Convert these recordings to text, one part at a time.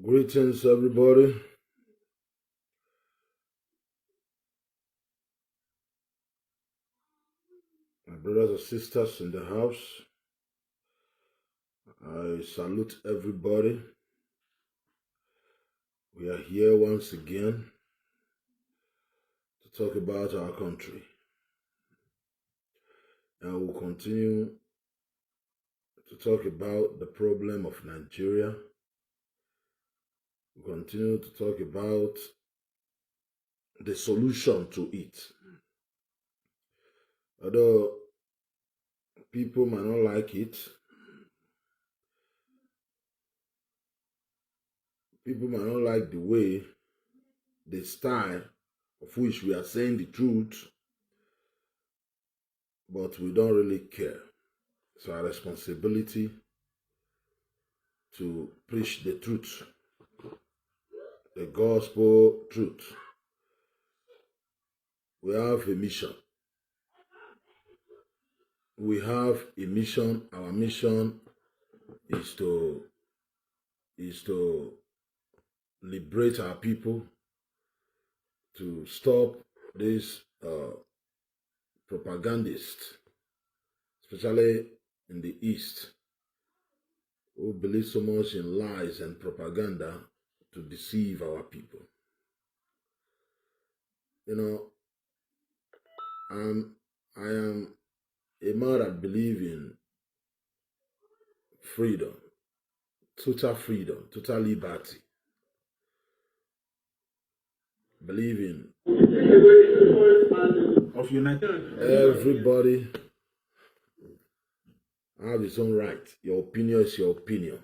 Greetings, everybody. My brothers and sisters in the house, I salute everybody. We are here once again to talk about our country. And we'll continue to talk about the problem of Nigeria. We'll continue to talk about the solution to it. Although people might not like it, people might not like the way, the style of which we are saying the truth, but we don't really care. It's our responsibility to preach the truth, the gospel truth. we have a mission. We have a mission. Our mission is to liberate our people, to stop these propagandists, especially in the East, who believe so much in lies and propaganda to deceive our people. You know, I am a man that believes in freedom, total liberty. Believe in of United. Everybody have his own right. Your opinion is your opinion.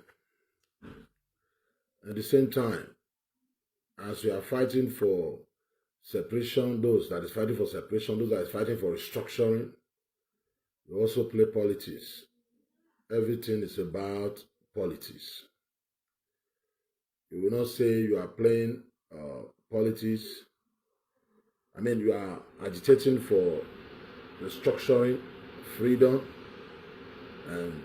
At the same time, as we are fighting for separation, those that is fighting for separation, those that is fighting for restructuring, we also play politics. Everything is about politics. You will not say you are playing politics. I mean, you are agitating for restructuring, freedom, and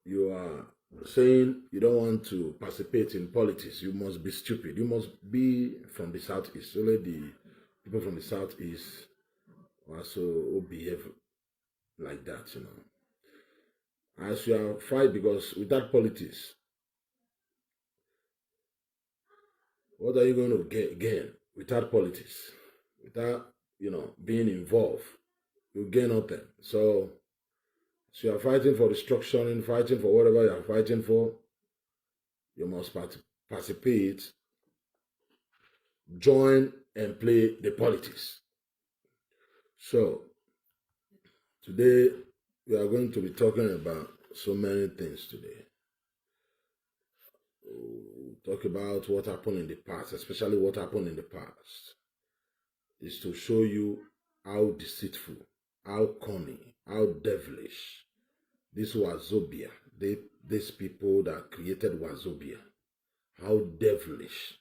you are saying you don't want to participate in politics. You must be stupid. You must be from the Southeast. Only the people from the Southeast also behave like that, you know. As you are fight, because without politics, what are you going to gain without politics? Without, you know, being involved, you gain nothing. So you are fighting for restructuring, fighting for whatever you are fighting for, you must participate, join, and play the politics. So today we are going to be talking about so many things today. We'll talk about what happened in the past, especially what happened in the past, is to show you how deceitful, how cunning, how devilish this Wazobia, these people that created Wazobia, how devilish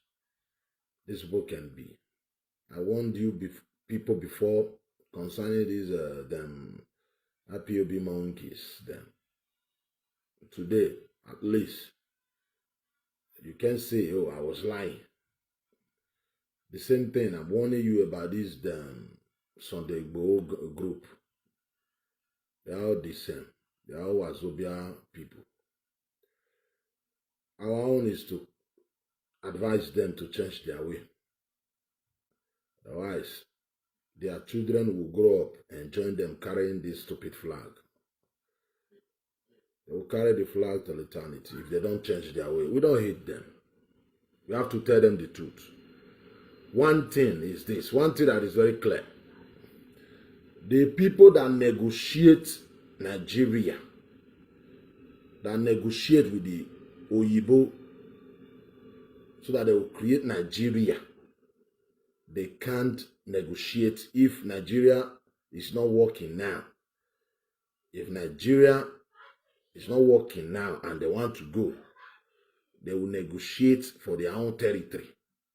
this book can be. I warned you people before concerning these them IPOB monkeys. Them today, at least, you can say, "Oh, I was lying." The same thing I'm warning you about this Sunday group. They are all the same. They are all Wazobia people. Our own is to advise them to change their way. Otherwise, their children will grow up and join them carrying this stupid flag. They will carry the flag till eternity if they don't change their way. We don't hate them. We have to tell them the truth. One thing is this, one thing that is very clear. The people that negotiate Nigeria, that negotiate with the Oyibo so that they will create Nigeria, they can't negotiate if Nigeria is not working now. If Nigeria is not working now and they want to go, they will negotiate for their own territory.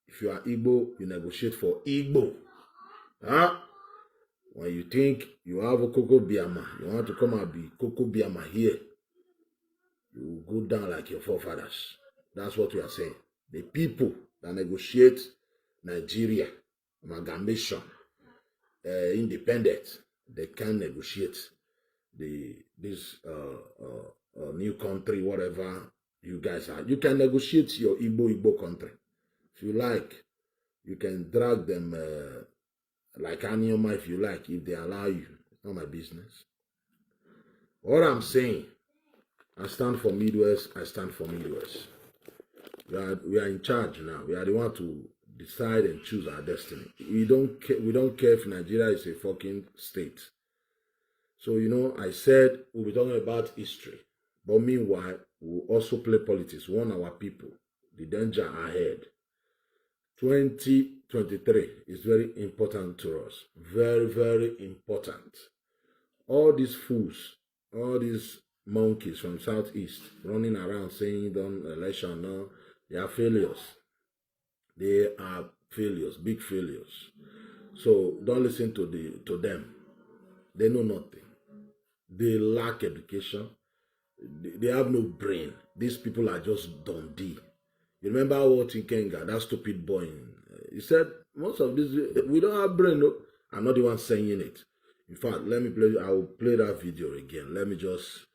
If you are Igbo, you negotiate for Igbo. Huh? When you think you have a Coco Biama, you want to come and be Coco Biama here, you will go down like your forefathers. That's what we are saying. The people that negotiate Nigeria, amalgamation, independent, they can negotiate this new country, whatever you guys are. You can negotiate your Igbo country. If you like, you can drag them like Anyoma if you like, if they allow you. It's not my business. What I'm saying, I stand for Midwest, I stand for Midwest. We are in charge now. We are the one to decide and choose our destiny. We don't care if Nigeria is a fucking state. So, you know, I said we'll be talking about history. But meanwhile, we'll also play politics, warn our people, the danger ahead. 2023 is very important to us. Very, very important. All these fools, all these monkeys from Southeast running around saying don't election, no, they are failures. They are failures, big failures. So don't listen to them. They know nothing. They lack education. They have no brain. These people are just Dundee. You remember what Ikenga, that stupid boy, he said, most of this, we don't have brain. No? I'm not the one saying it. In fact, let me play, I will play that video again. Let me just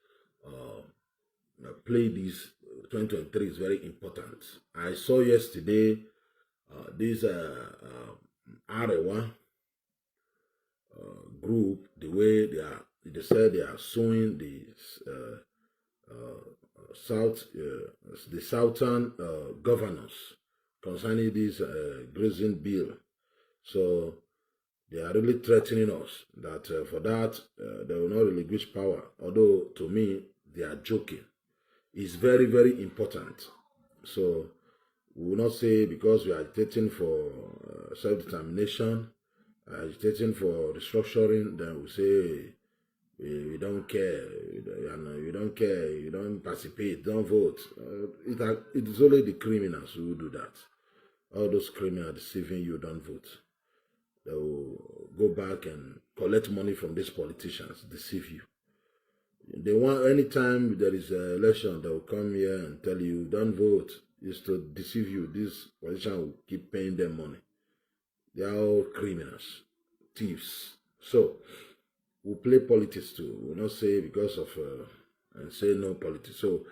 play this. 2023 is very important. I saw yesterday this Arewa group, the way they said they are suing the the southern governors concerning this grazing bill. So they are really threatening us that for that they will not relinquish power. Although to me they are joking. It's very, very important. So we will not say because we are agitating for self-determination, agitating for restructuring, then we say we don't care, you don't care, you don't participate, don't vote. It is only the criminals who do that. All those criminals deceiving you, don't vote. They will go back and collect money from these politicians, deceive you. They want, anytime there is an election, they will come here and tell you, don't vote. It's to deceive you. This politician will keep paying them money. They are all criminals, thieves. So, we'll play politics too. We'll not say because of, and say no politics. So,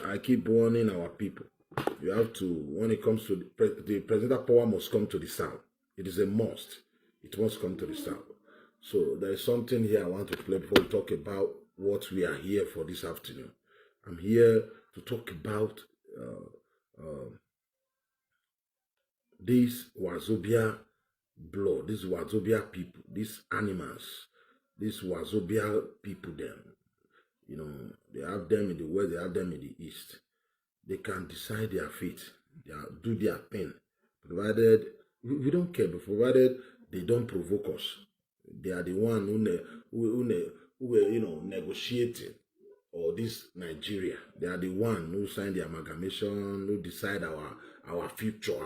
I keep warning our people. You have to, when it comes to the presidential power must come to the South. It is a must. It must come to the South. So there is something here I want to play before we talk about what we are here for this afternoon. I'm here to talk about this Wazobia blood, these Wazobia people, these animals, these Wazobia people them. You know, they have them in the west, they have them in the east. They can decide their fate, do their thing, provided, we don't care, but provided they don't provoke us. They are the one who you know, negotiating, or this Nigeria. They are the one who signed the amalgamation, who decide our future,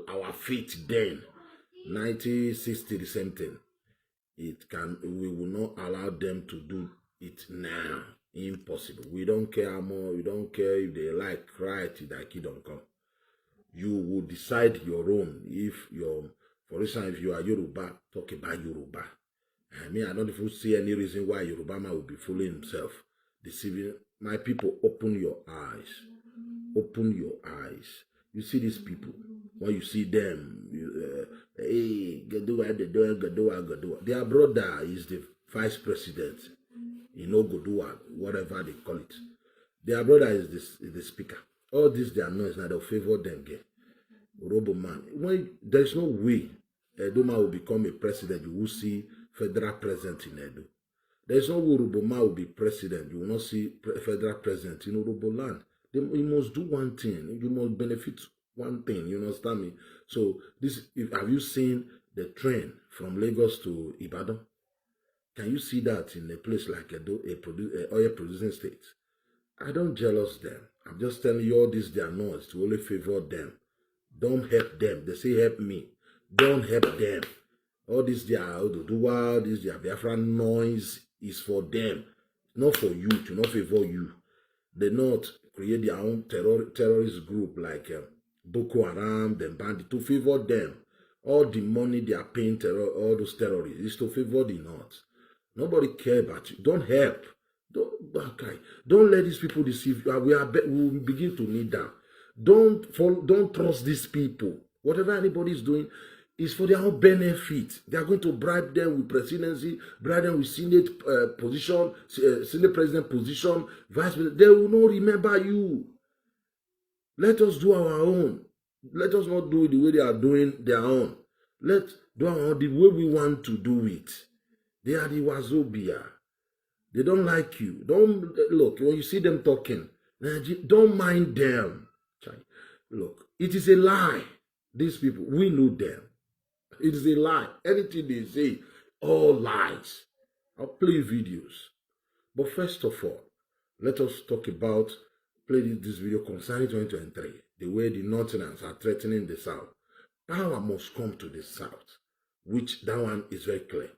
our fate then. 1960, the same thing. We will not allow them to do it now. Impossible. We don't care more. We don't care if they like cry till that kid don't come. You will decide your own. If you're, for instance, if you are Yoruba, talk about Yoruba. I mean, I don't even see any reason why Yoruba man will be fooling himself, deceiving. My people, open your eyes. Open your eyes. You see these people. When you see them, hey, Gadua. Their brother is the vice president. You know, Godua, whatever they call it. Their brother is the speaker. All this they are noise now, they'll favor them. Robo man. When there's no way Edo man will become a president, you will see federal president in Edo. There's no way Robo man will be president, you will not see federal president in Robo land. You must do one thing, you must benefit one thing, you understand me? So have you seen the train from Lagos to Ibadan? Can you see that in a place like Edo, a oil producing state? I don't jealous them. I'm just telling you all this, their noise to only favor them. Don't help them. They say help me. Don't help them. All this their Oduduwa, this their Biafra noise is for them. Not for you, to not favor you. They not create their own terrorist group like Boko Haram, them bandit, to favor them. All the money they are paying all those terrorists is to favor the North. Nobody care about you. Don't help. Don't let these people deceive you. We will begin to kneel down. Don't trust these people. Whatever anybody is doing is for their own benefit. They are going to bribe them with presidency, bribe them with Senate position, Senate president position, vice president. They will not remember you. Let us do our own. Let us not do it the way they are doing their own. Let's do our own the way we want to do it. They are the Wazobia. They don't like you. Don't look when you see them talking. Don't mind them. Look, it is a lie. These people, we know them. It is a lie. Anything they say, all lies. I'll play videos. But first of all, let us talk about, play this video concerning 2023. The way the Northerners are threatening the South. Power must come to the south, which that one is very clear.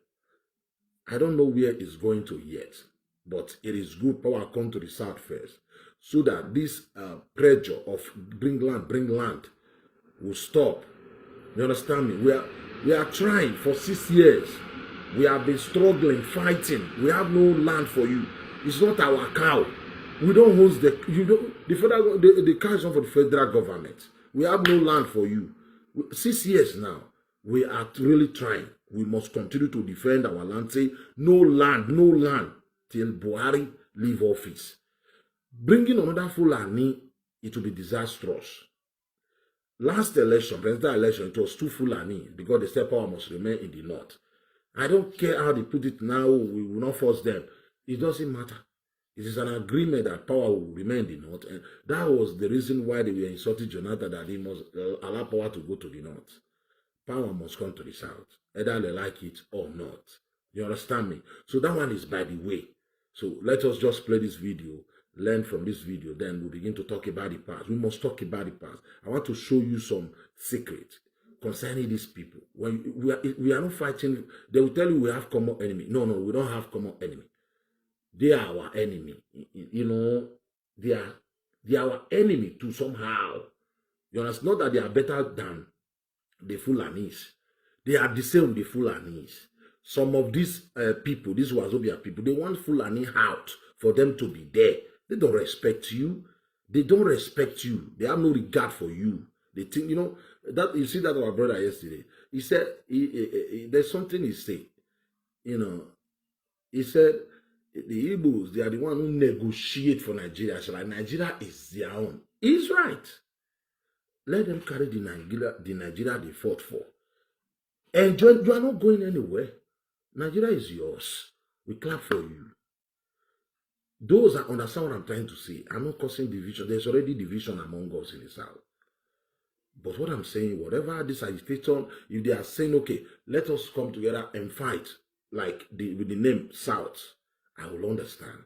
I don't know where it's going to yet, but it is good power come to the south first, so that this pressure of bring land will stop. You understand me? We are trying for 6 years. We have been struggling, fighting. We have no land for you. It's not our cow. We don't host the cow is not for the federal government. We have no land for you. 6 years now. We are really trying. We must continue to defend our land. Say no land till Buhari leave office. Bringing another Fulani, it will be disastrous. Last election, presidential election, it was 2 Fulani because the state power must remain in the north. I don't care how they put it now. We will not force them. It doesn't matter. It is an agreement that power will remain in the north. And that was the reason why they were insulting Jonathan, that he must allow power to go to the north. Power must come to the south, either they like it or not. You understand me? So that one is by the way. So let us just play this video, learn from this video, then we'll begin to talk about the past. We must talk about the past. I want to show you some secrets concerning these people. When we are not fighting, they will tell you we have common enemy. No, we don't have common enemy. They are our enemy. You know, they are our enemy too somehow. You understand? Not that they are better than the Fulanis. They are the same with the Fulanis. Some of these people, these Wazobia people, they want Fulani out for them to be there. They don't respect you. They don't respect you. They have no regard for you. They think, you know, that you see that our brother yesterday. He said, there's something he said. You know, he said, the Igbos, they are the one who negotiate for Nigeria. So like Nigeria is their own. He's right. Let them carry the Nigeria they fought for. And you are not going anywhere. Nigeria is yours. We clap for you. Those that understand what I'm trying to say, I'm not causing division. There's already division among us in the South. But what I'm saying, whatever this agitation, if they are saying, okay, let us come together and fight, like with the name South, I will understand.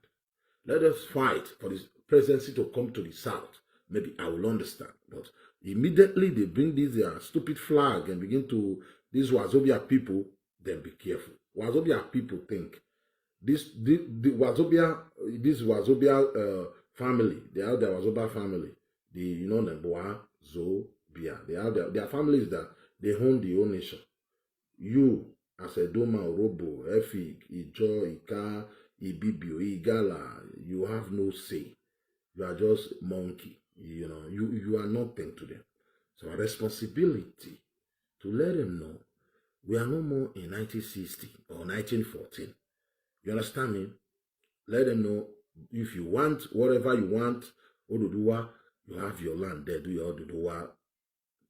Let us fight for this presidency to come to the South. Maybe I will understand. But immediately they bring this stupid flag and begin to, these Wazobia people, then be careful. Wazobia people think, this Wazobia family, they are the Wazobia family, the Wazobia, they are their families that they own the whole nation. You, as a Doma, Robo, Efik, Ijo, Ika, Ibibio, Igala, you have no say. You are just monkey. You know, you are nothing to them. So our responsibility to let them know we are no more in 1960 or 1914. You understand me? Let them know if you want whatever you want, Oduduwa, you have your land there, do your Oduduwa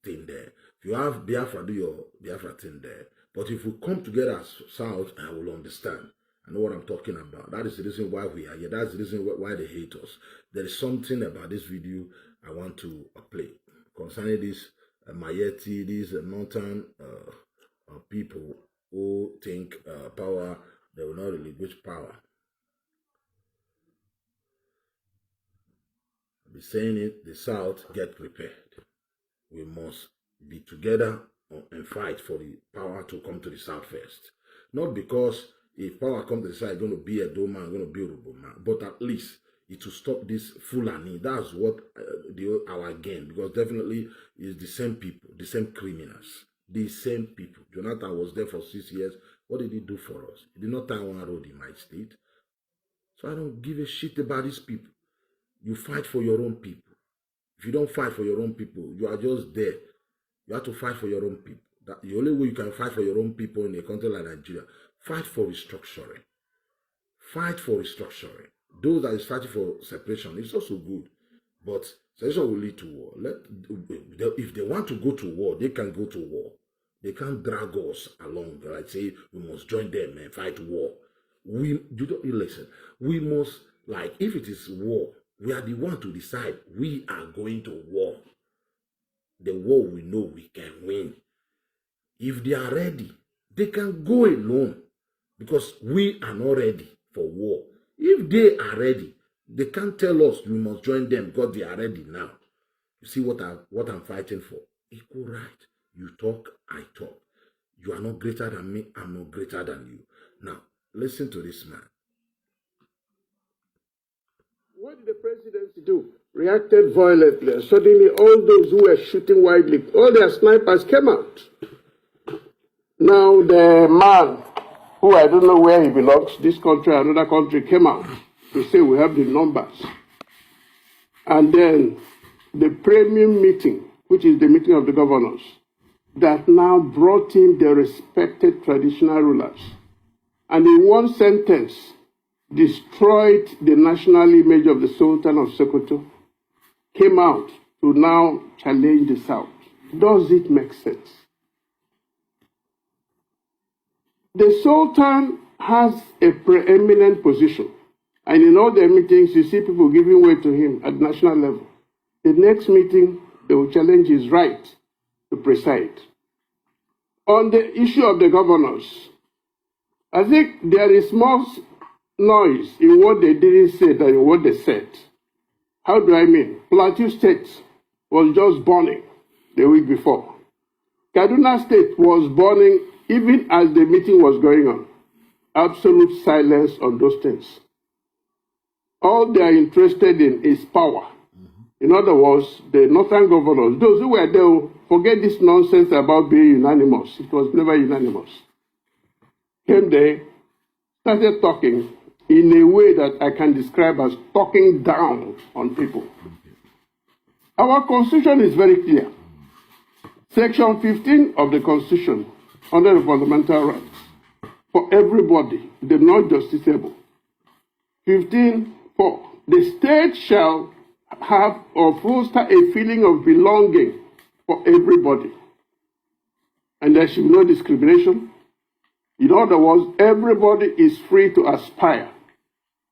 thing there. If you have Biafra, do your Biafra thing there. But if we come together as South, I will understand. I know what I'm talking about. That is the reason why we are here. That's the reason why they hate us. There is something about this video I want to play concerning this Mayeti, these northern people who think power, they will not relinquish power. I'll be saying it, the South, get prepared. We must be together and fight for the power to come to the South first. Not because if power comes to the South, it's going to be a Doma, it's going to be a Ruboma, but at least it will stop this Fulani. That's what our gain, because definitely it's the same people, the same criminals, the same people. Jonathan was there for 6 years. What did he do for us? He did not tie one road in my state. So I don't give a shit about these people. You fight for your own people. If you don't fight for your own people, you are just there. You have to fight for your own people. That the only way you can fight for your own people in a country like Nigeria, fight for restructuring. Fight for restructuring. Those that is fighting for separation, it's also good. But separation will lead to war. If they want to go to war, they can go to war. They can't drag us along. Like say, we must join them and fight war. You don't listen. We must, like, if it is war, we are the one to decide we are going to war. The war we know we can win. If they are ready, they can go alone because we are not ready for war. If they are ready, they can't tell us we must join them because they are ready now. You see what I'm fighting for? Equal right. You talk, I talk. You are not greater than me, I'm not greater than you. Now, listen to this man. What did the presidency do? Reacted violently. Suddenly, all those who were shooting widely, all their snipers came out. Now, the man, who I don't know where he belongs, this country or another country, came out to say we have the numbers. And then the premium meeting, which is the meeting of the governors, that now brought in the respected traditional rulers. And in one sentence, destroyed the national image of the Sultan of Sokoto, came out to now challenge the South. Does it make sense? The Sultan has a preeminent position. And in all their meetings, you see people giving way to him at national level. The next meeting, they will challenge his right to preside. On the issue of the governors, I think there is more noise in what they didn't say than in what they said. How do I mean? Plateau State was just burning the week before. Kaduna State was burning even as the meeting was going on. Absolute silence on those things. All they are interested in is power. In other words, the northern governors, those who were there, forget this nonsense about being unanimous. It was never unanimous. Came there, started talking in a way that I can describe as talking down on people. Our Constitution is very clear. Section 15 of the Constitution, under the fundamental rights, for everybody, the not justiciable. 15:4, the state shall have or foster a feeling of belonging for everybody. And there should be no discrimination. In other words, everybody is free to aspire.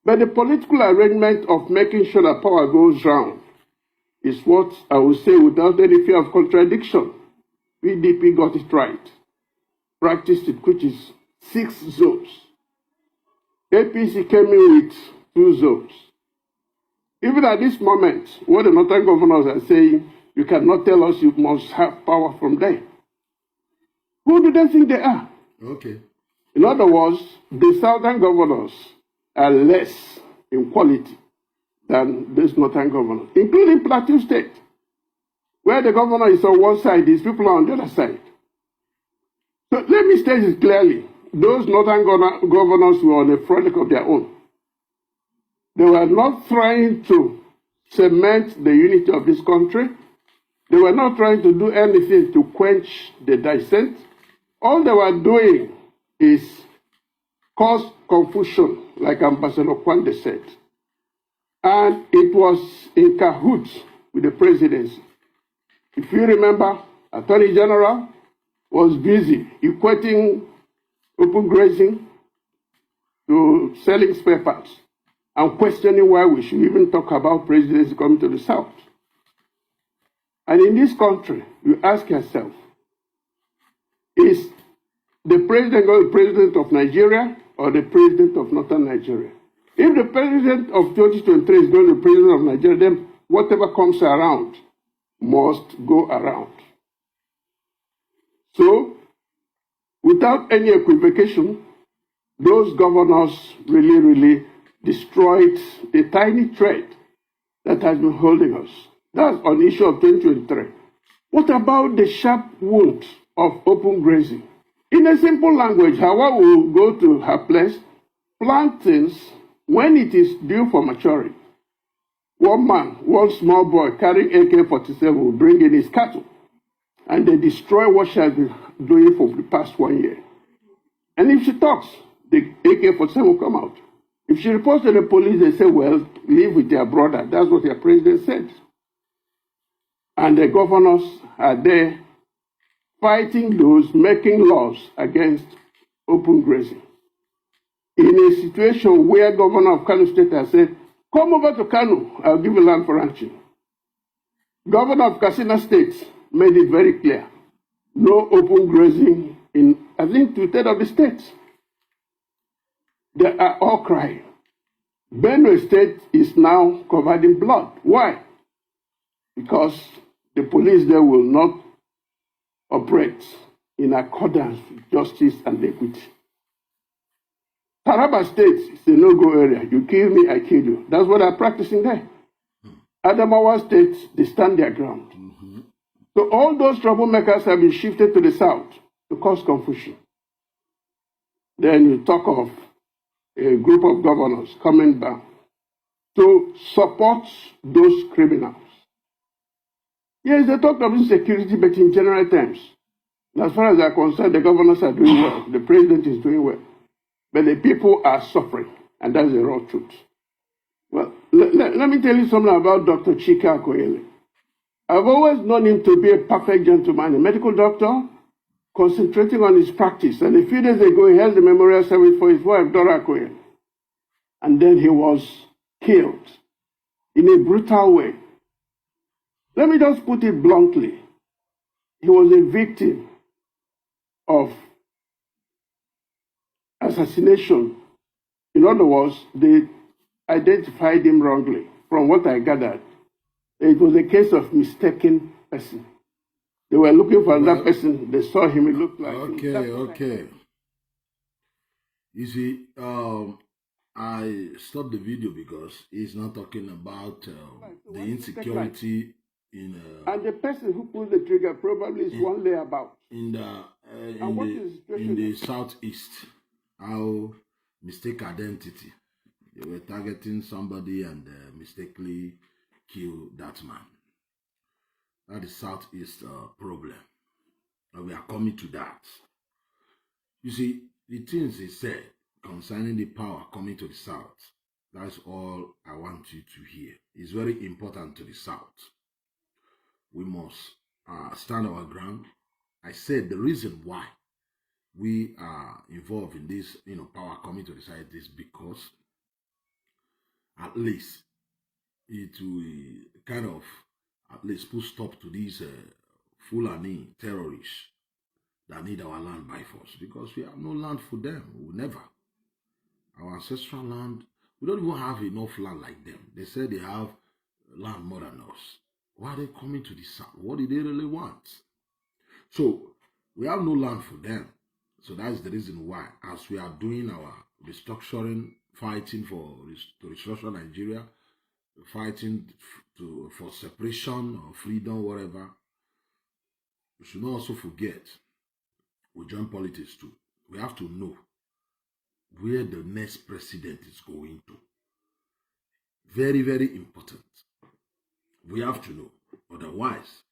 But the political arrangement of making sure that power goes round is what I would say without any fear of contradiction. PDP got it right, practiced it, which is 6 zones. APC came in with 2 zones. Even at this moment, what the northern governors are saying, you cannot tell us you must have power from there. Who do they think they are? Okay. In other words, the southern governors are less in quality than these northern governors, including Plateau State, where the governor is on one side, these people are on the other side. So let me state it clearly. Those northern governors were on a frolic of their own. They were not trying to cement the unity of this country. They were not trying to do anything to quench the dissent. All they were doing is cause confusion, like Ambassador Kwande said. And it was in cahoots with the presidency. If you remember, Attorney General was busy equating open grazing to selling spare parts and questioning why we should even talk about presidency coming to the South. And in this country, you ask yourself, is the president going to be president of Nigeria or the president of Northern Nigeria? If the president of 2023 is going to be president of Nigeria, then whatever comes around must go around. So, without any equivocation, those governors really destroyed the tiny thread that has been holding us. That's on the issue of 2023. What about the sharp wound of open grazing? In a simple language, Hawa will go to her place, plant things when it is due for maturing. One man, one small boy carrying AK-47 will bring in his cattle, and they destroy what she has been doing for the past 1 year. And if she talks, the AK-47 will come out. If she reports to the police, they say, well, live with their brother. That's what their president said. And the governors are there fighting those making laws against open grazing. In a situation where Governor of Kano State has said, come over to Kano, I'll give you land for ranching. Governor of Katsina State made it very clear, no open grazing in, I think, 2/3 of the states. They are all crying. Benue State is now covered in blood. Why? Because the police there will not operate in accordance with justice and equity. Taraba State is a no-go area. You kill me, I kill you. That's what they're practicing there. Adamawa State, they stand their ground. So all those troublemakers have been shifted to the south to cause confusion. Then you talk of a group of governors coming back to support those criminals. Yes, they talk of insecurity, but in general terms, as far as they're concerned, the governors are doing well, the president is doing well, but the people are suffering, and that's the raw truth. Well, let me tell you something about Dr. Chika Akoyele. I've always known him to be a perfect gentleman, a medical doctor, concentrating on his practice. And a few days ago, he held the memorial service for his wife, Dora Akoyele. And then he was killed in a brutal way. Let me just put it bluntly. He was a victim of assassination. In other words, they identified him wrongly. From what I gathered, it was a case of mistaken person. They were looking for that person. They saw him. It looked like him. Okay. You see, I stopped the video because he's not talking about the insecurity in. And the person who pulled the trigger probably is one layer about. In the southeast, how mistake identity. They were targeting somebody and mistakenly killed that man. That is southeast problem. And we are coming to that. You see, the things he said concerning the power coming to the south, that's all I want you to hear. It's very important to the south. We must stand our ground. I said the reason why we are involved in this, power coming to the south is because at least it will kind of at least put stop to these Fulani terrorists that need our land by force, because we have no land for them. We will never. Our ancestral land, we don't even have enough land like them. They say they have land more than us. Why are they coming to the south? What do they really want? So we have no land for them. So that's the reason why, as we are doing our restructuring, fighting to restructure Nigeria, fighting for separation or freedom, whatever, we should not also forget we join politics too. We have to know where the next president is going to. Very, very important. We have to know. Otherwise,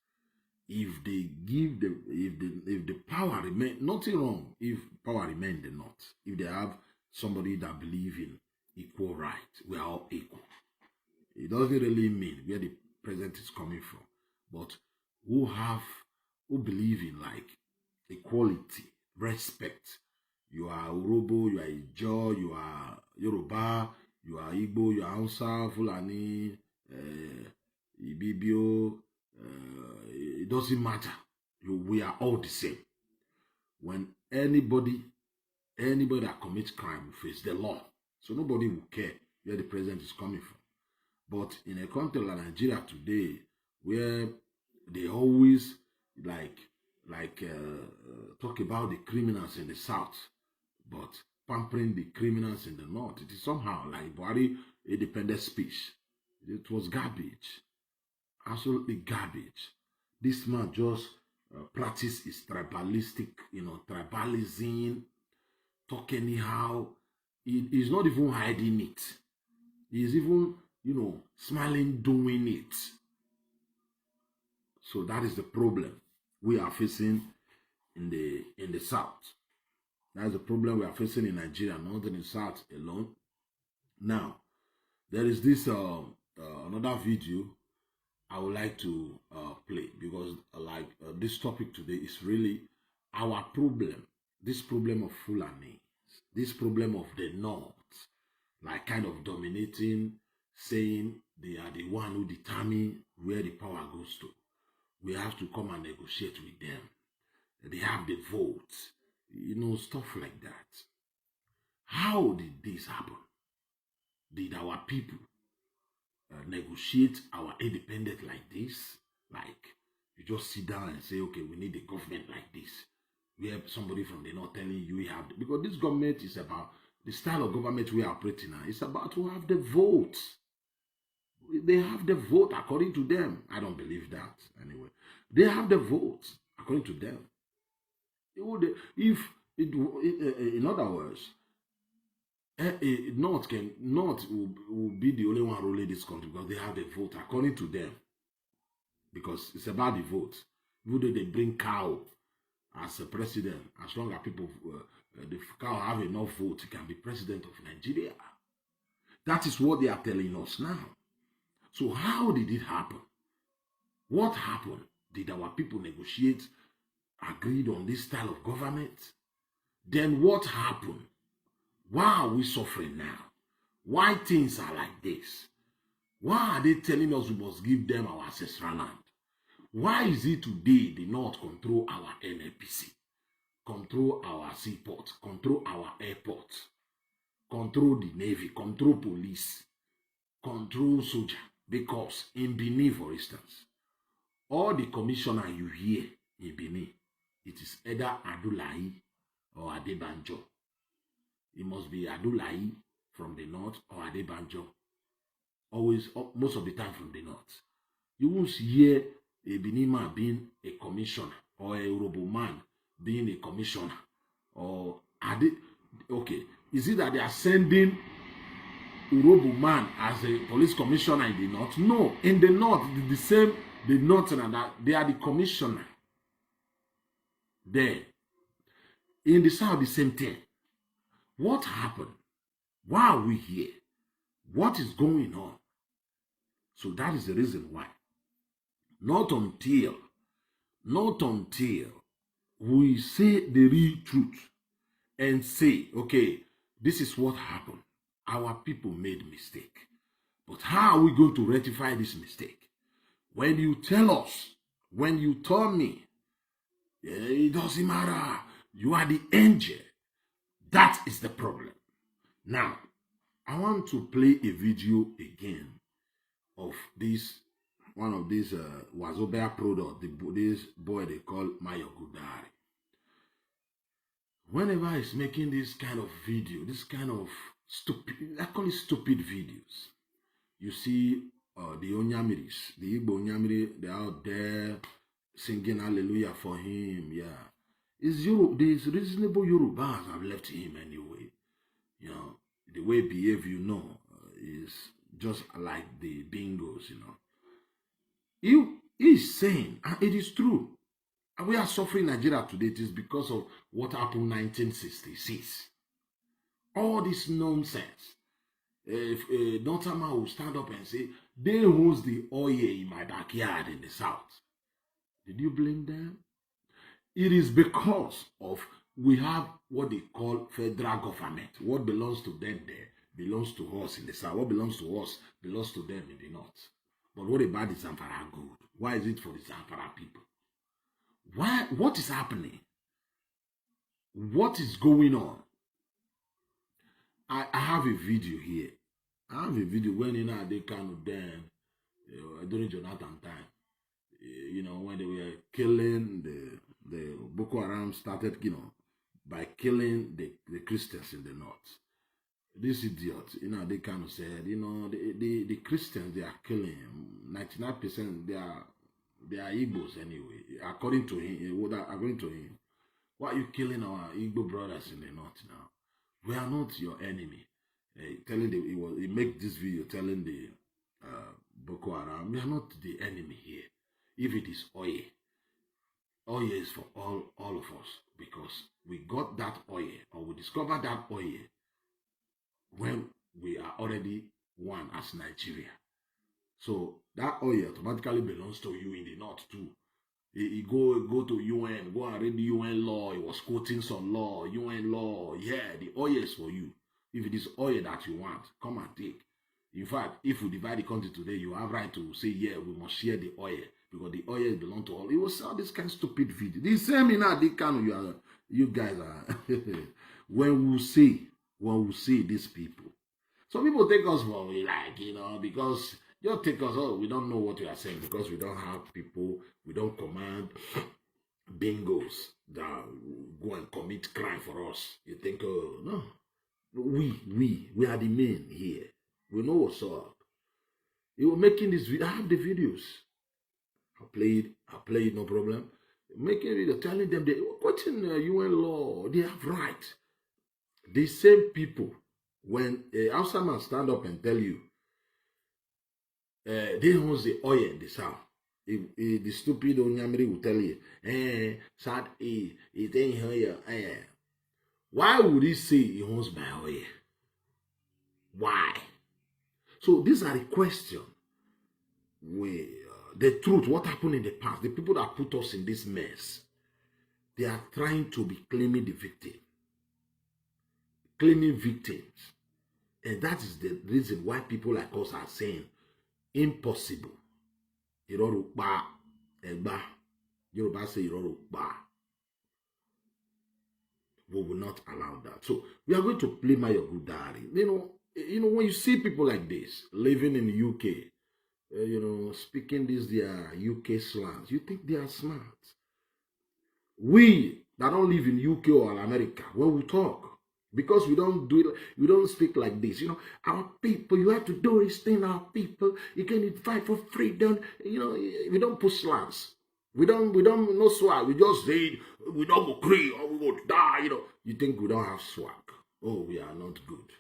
if they give if the power remain, nothing wrong if power remain the north. If they have somebody that believe in equal right, we are all equal. It doesn't really mean where the president is coming from, but who believe in like equality, respect. You are Urobo, you are Ijo, you are Yoruba, you are Igbo, you are Hausa, Fulani, Ibibio. It doesn't matter. We are all the same. When anybody that commits crime will face the law. So nobody will care where the president is coming from. But in a country like Nigeria today, where they always talk about the criminals in the south, but pampering the criminals in the north, it is somehow like Buhari independent speech. It was garbage, absolutely garbage. This man just practice his tribalistic, tribalism, talk anyhow. He's not even hiding it. He's even, smiling doing it. So that is the problem we are facing in the south. That's the problem we are facing in Nigeria, not in the south alone. Now, there is this another video I would like to play, because this topic today is really our problem. This problem of Fulani, this problem of the north, like kind of dominating, saying they are the one who determine where the power goes to. We have to come and negotiate with them. They have the votes, stuff like that. How did this happen? Did our people negotiate our independence like this? Like You just sit down and say, okay, we need a government like this. We have somebody from the north telling you we have, because this government is about, the style of government we are operating now, it's about to have the vote. They have the vote according to them. I don't believe that anyway. They have the vote according to them. If in other words, North will be the only one ruling this country because they have the vote according to them. Because it's about the vote. Even though they bring cow as a president, as long as people, the cow have enough vote, he can be president of Nigeria. That is what they are telling us now. So how did it happen? What happened? Did our people negotiate, agreed on this style of government? Then what happened? Why are we suffering now? Why things are like this? Why are they telling us we must give them our ancestral land? Why is it today the North control our NNPC, control our seaport, control our airport, control the Navy, control police, control soldier? Because in Benin, for instance, all the commissioner you hear in Benin, it is either Adulayi or Adebanjo. It must be Adulayi from the north or Adebanjo. Always, most of the time from the north. You won't hear a Benin man being a commissioner or a Yoruba man being a commissioner. Or okay, is it that they are sending Yoruba man as a police commissioner in the north? No, in the north, the northern, they are the commissioner. There. In the south, the same thing. What happened? Why are we here? What is going on? So that is the reason why. Not until we say the real truth and say, okay, this is what happened. Our people made mistake. But how are we going to rectify this mistake? When you tell us, when you tell me, it doesn't matter, you are the angel. That is the problem. Now, I want to play a video again of this, one of these Wazobia product, this boy they call Mayo Gudari. Whenever he's making this kind of video, this kind of stupid, I call it stupid videos, you see the Onyamiris, the Igbo Onyamiri, they're out there singing hallelujah for him. Yeah. These reasonable Yorubas have left him anyway. You know, the way he behave, you know, is just like the bingos, you know. He is saying, and it is true, we are suffering Nigeria today. It is because of what happened in 1966. All this nonsense. If a Northerner will stand up and say, they owns the oil in my backyard in the south. Did you blame them? It is because of we have what they call federal government. What belongs to them there belongs to us in the south. What belongs to us belongs to them in the north. But what about the Zamfara gold? Why is it for the Zamfara people? Why? What is happening? What is going on? I have a video here. I have a video when they kind of then during Jonathan time. You know, when they were killing the Boko Haram started, you know, by killing the Christians in the north. This idiot, you know, they kind of said, you know, the Christians they are killing 99%. They are Igbos anyway. According to him, why are you killing our Igbo brothers in the north now? We are not your enemy. He make this video telling the Boko Haram, we are not the enemy here. If it is oil is for all of us, because we got that oil, or we discovered that oil when we are already one as Nigeria. So that oil automatically belongs to you in the north too. He go to UN, go and read the UN law. He was quoting some law, UN law. Yeah, the oil is for you. If it is oil that you want, come and take. In fact, if we divide the country today, you have right to say, yeah, we must share the oil because the oil belongs to all. It was all this kind of stupid video. The same in Adikano, you guys are. when we see these people, some people take us for like, you know, because Just take us, oh, we don't know what you are saying because we don't have people, we don't command bingos that go and commit crime for us. You think, oh, no. We are the men here. We know what's up. You were making this video. I have the videos. I played, no problem. Making video, telling them they what's in UN law, they have right. The same people, when outside man stand up and tell you, they owns the oil in the south. The stupid Onyamiri will tell you, sad, it ain't here. Why would he say he owns my oil? Why? So these are the questions where the truth, what happened in the past, the people that put us in this mess, they are trying to be claiming the victim. Claiming victims. And that is the reason why people like us are saying, impossible. Yoruba say Yoruba. We will not allow that. So we are going to play my good diary. You know, when you see people like this living in the UK, speaking their UK slangs, you think they are smart. We that don't live in UK or America, when we talk, because we don't do it, we don't speak like this. Our people, you have to do this thing, our people, you can fight for freedom. We don't put slangs. We don't no swag. We just say we don't go crazy or we go die. You think we don't have swag? Oh, we are not good.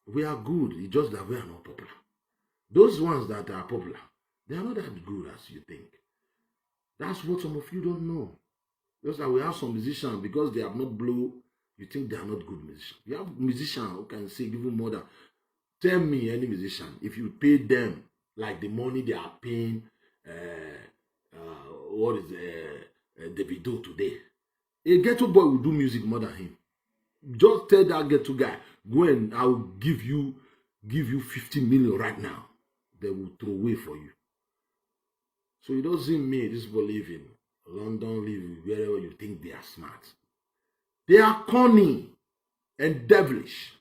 We are good. It's just that we are not popular. Those ones that are popular, they are not that good as you think. That's what some of you don't know. Just like we have some musicians, because they have not blow, you think they are not good musicians. You have musicians who can sing even more than, tell me any musician, if you pay them like the money they are paying, Davido today, a ghetto boy will do music more than him. Just tell that ghetto guy, go and I will give you 50 million right now. They will throw away for you. So it doesn't mean this people live in London, live wherever you think they are smart. They are cunning and devilish.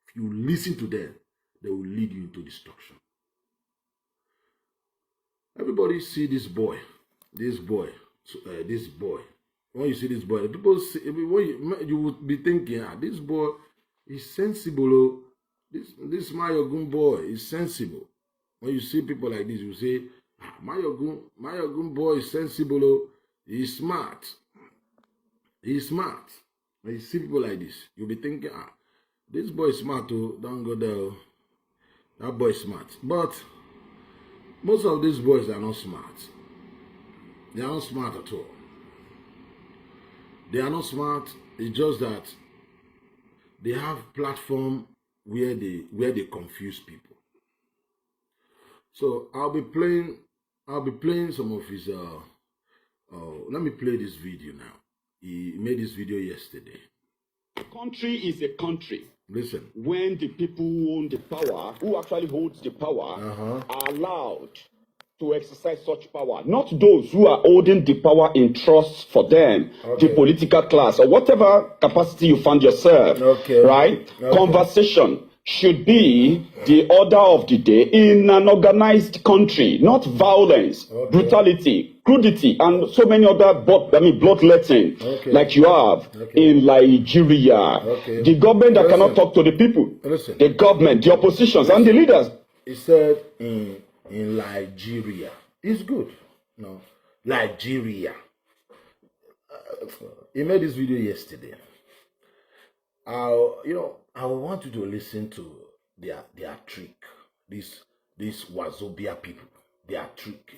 If you listen to them, they will lead you into destruction. Everybody see this boy. When you see this boy, people see, you would be thinking, this boy is sensible. This Mayogun boy is sensible. When you see people like this, you say, Mayogun boy is sensible. He's smart. He's smart. When you see people like this, you'll be thinking, this boy is smart. Don't go there. That boy is smart. But most of these boys are not smart. They are not smart at all. They are not smart. It's just that they have platform where they confuse people. So I'll be playing some of his let me play this video now. He made this video yesterday. A country is a country. Listen. When the people who own the power, who actually holds the power, are allowed to exercise such power. Not those who are holding the power in trust for them, the political class, or whatever capacity you find yourself. Right? Conversation should be the order of the day in an organized country, not violence, brutality, crudity, and so many other bloodletting like you have in Nigeria. The government that cannot talk to the people, the government, the oppositions, and the leaders. He said in Nigeria. It's good. No, Nigeria. He made this video yesterday. I want you to listen to their trick. This Wazobia people, their trick.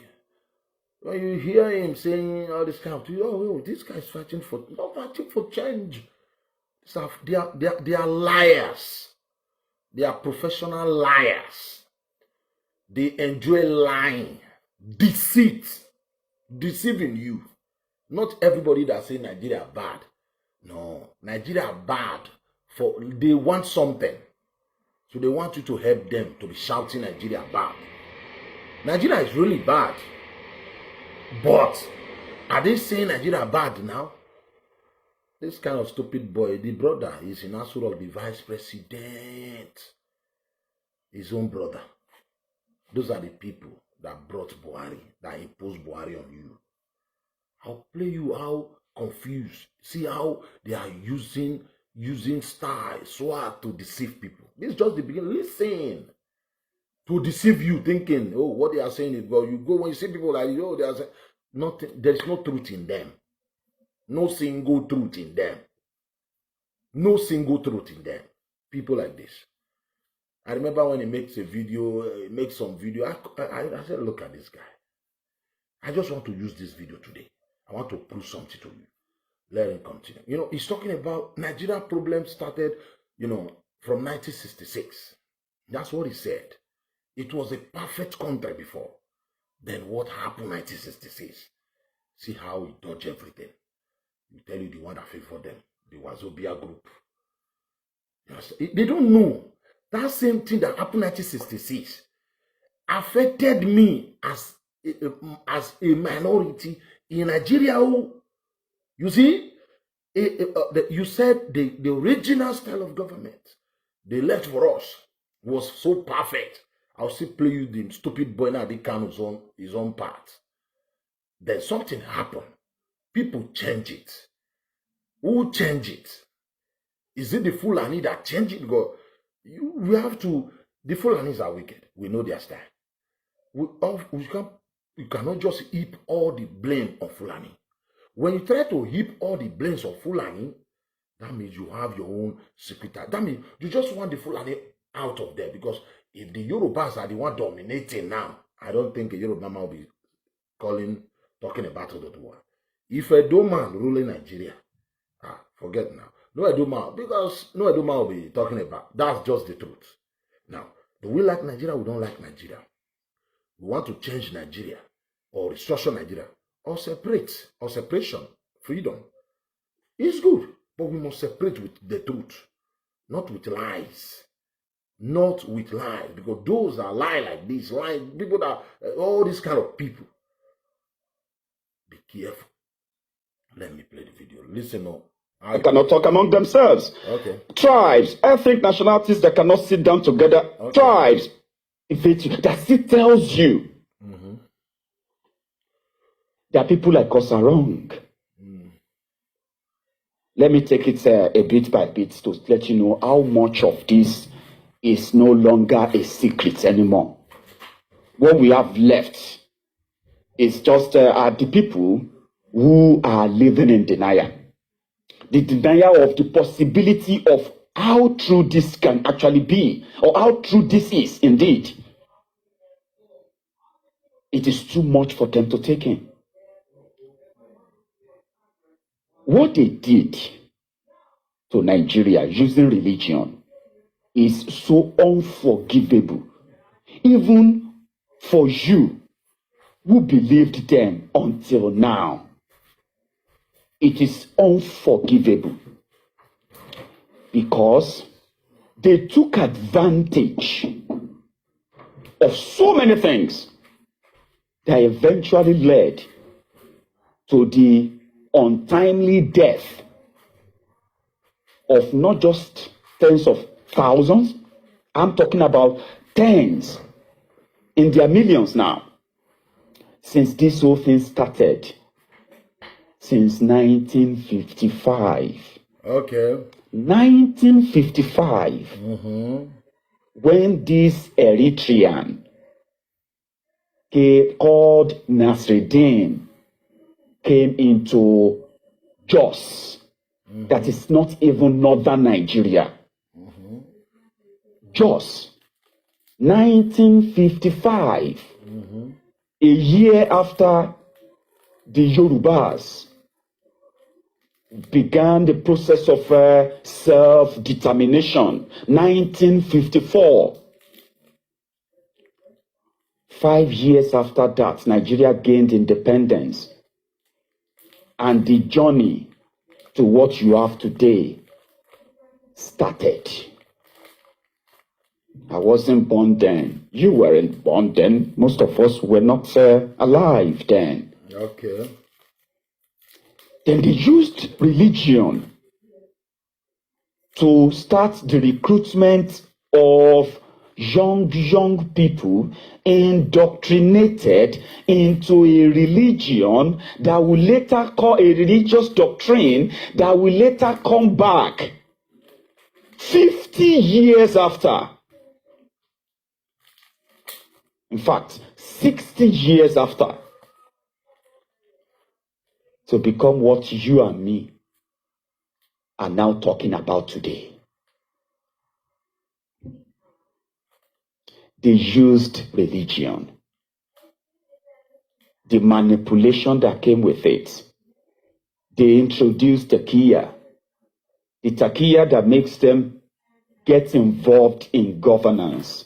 When you hear him saying all this kind of thing, this guy is fighting for change. They are liars. They are professional liars. They enjoy lying, deceit, deceiving you. Not everybody that say Nigeria bad. No, Nigeria bad. They want something. So they want you to help them to be shouting Nigeria bad. Nigeria is really bad. But are they saying Nigeria bad now? This kind of stupid boy, the brother is in Asura of the vice president. his own brother. Those are the people that brought Buhari, that imposed Buhari on you. I'll play you how confused. See how they are using style, swag to deceive people. This is just the beginning. Listen. To deceive you, thinking, oh, what they are saying is, well, you go when you see people like, oh, they are saying, nothing, there's no truth in them. No single truth in them. No single truth in them. People like this. I remember when he makes a video, makes some video, I said, look at this guy. I just want to use this video today. I want to prove something to you. Let him continue. You know, he's talking about Nigeria problem started, you know, from 1966. That's what he said. It was a perfect country before. Then what happened in 1966? See how he dodged everything. We tell you the one that favored them, the Wazobia group. They don't know. That same thing that happened in 1966 affected me as a minority in Nigeria. You see, you said the original style of government they left for us was so perfect. I'll still play you the stupid boy now, his own part. Then something happened. People change it. Who change it? Is it the Fulani that change it? We have to. The Fulanis are wicked. We know their style. You cannot just heap all the blame on Fulani. When you try to heap all the blames on Fulani, that means you have your own secret. That means you just want the Fulani out of there, because if the Yorubas are the one dominating now, I don't think a Yoruba man will be talking about Ododuwa. If a Doman ruling Nigeria, forget now. No Edoma, because no Edoma will be talking about. That's just the truth. Now, do we like Nigeria? We don't like Nigeria. We want to change Nigeria or restructure Nigeria or separation, freedom. It's good, but we must separate with the truth, not with lies. Not with lies, because those that lie like this, people that, all these kind of people. Be careful. Let me play the video. Listen up. They cannot talk among themselves. Okay. Tribes, ethnic nationalities that cannot sit down together. Okay. Tribes, that still tells you that people like us are wrong. Let me take it a bit by bit to let you know how much of this is no longer a secret anymore. What we have left is just the people who are living in denial. The denial of the possibility of how true this can actually be, or how true this is indeed. It is too much for them to take in. What they did to Nigeria using religion is so unforgivable, even for you who believed them until now. It is unforgivable because they took advantage of so many things that eventually led to the untimely death of not just tens of thousands, I'm talking about tens in their millions now. Since this whole thing started, since 1955. Okay. 1955, when this Eritrean called Nasreddin came into Jos, that is not even northern Nigeria. Jos, 1955, a year after the Yorubas began the process of self-determination, 1954. 5 years after that, Nigeria gained independence. And the journey to what you have today started. I wasn't born then. You weren't born then. Most of us were not alive then. Okay. Then they used religion to start the recruitment of young people indoctrinated into a religion that will later call a religious doctrine that will later come back 50 years after. In fact, 60 years after, to become what you and me are now talking about today. They used religion, the manipulation that came with it. They introduced the takia that makes them get involved in governance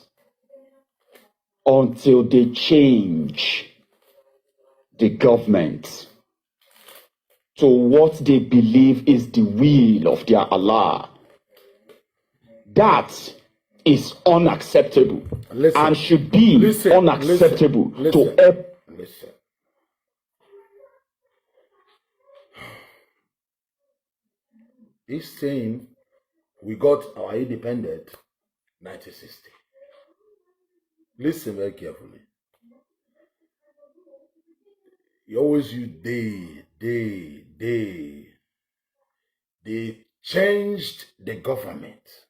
until they change the government to what they believe is the will of their Allah. That is unacceptable and should be unacceptable to help. Listen. This saying, we got our independence 1960. Listen very carefully. You always use they. They changed the government.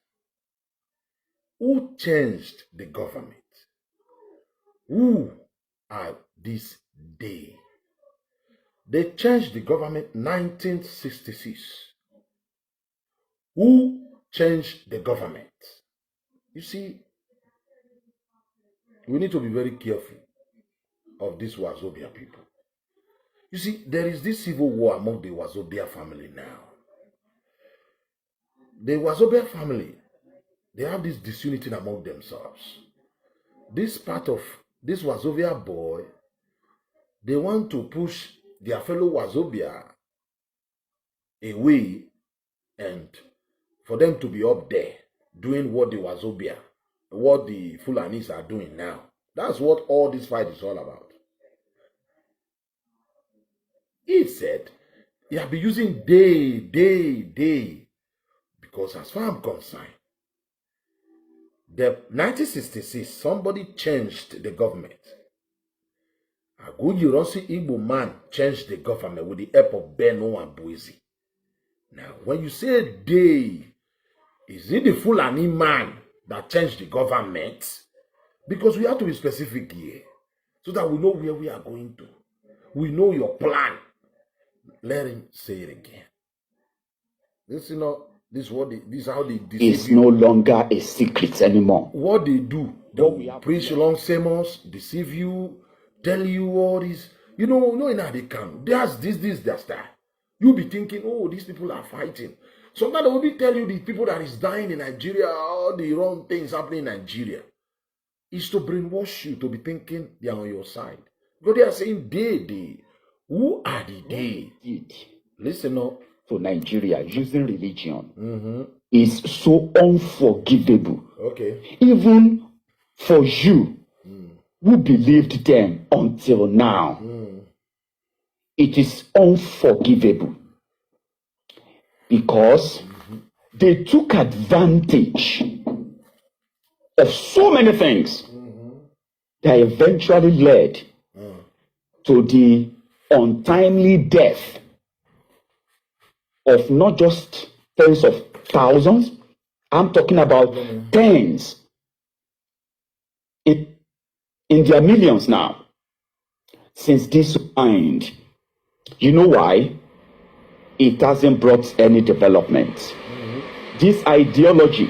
Who changed the government? Who are this they? They changed the government 1966. Who changed the government? You see, we need to be very careful of these Wazobia people. You see, there is this civil war among the Wazobia family now. The Wazobia family, they have this disunity among themselves. This part of this Wazobia boy, they want to push their fellow Wazobia away and for them to be up there doing what the Wazobia, what the Fulanis are doing now. That's what all this fight is all about. He said, he have been using they, because as far as I'm concerned, the 1966, somebody changed the government. A good Yuronsi Igbo man changed the government with the help of Beno and Boise. Now, when you say they, is it the Fulani man that changed the government? Because we have to be specific here, so that we know where we are going to. We know your plan. Let him say it again. This is not this is how they deceive It's no longer a secret anymore. What they do, they will preach long sermons, deceive you, tell you all this. You know in how they come. There's this, their style. You'll be thinking, oh, these people are fighting. Sometimes they will be telling you the people that is dying in Nigeria, all the wrong things happening in Nigeria. It's to brainwash you to be thinking they are on your side. Because they are saying they. Who are the they? Listen up. To Nigeria using religion is so unforgivable. Okay. Even for you who believed them until now, it is unforgivable because they took advantage of so many things that eventually led to the untimely death of not just tens of thousands, I'm talking about tens in their millions now. Since this mind, you know why? It hasn't brought any development. This ideology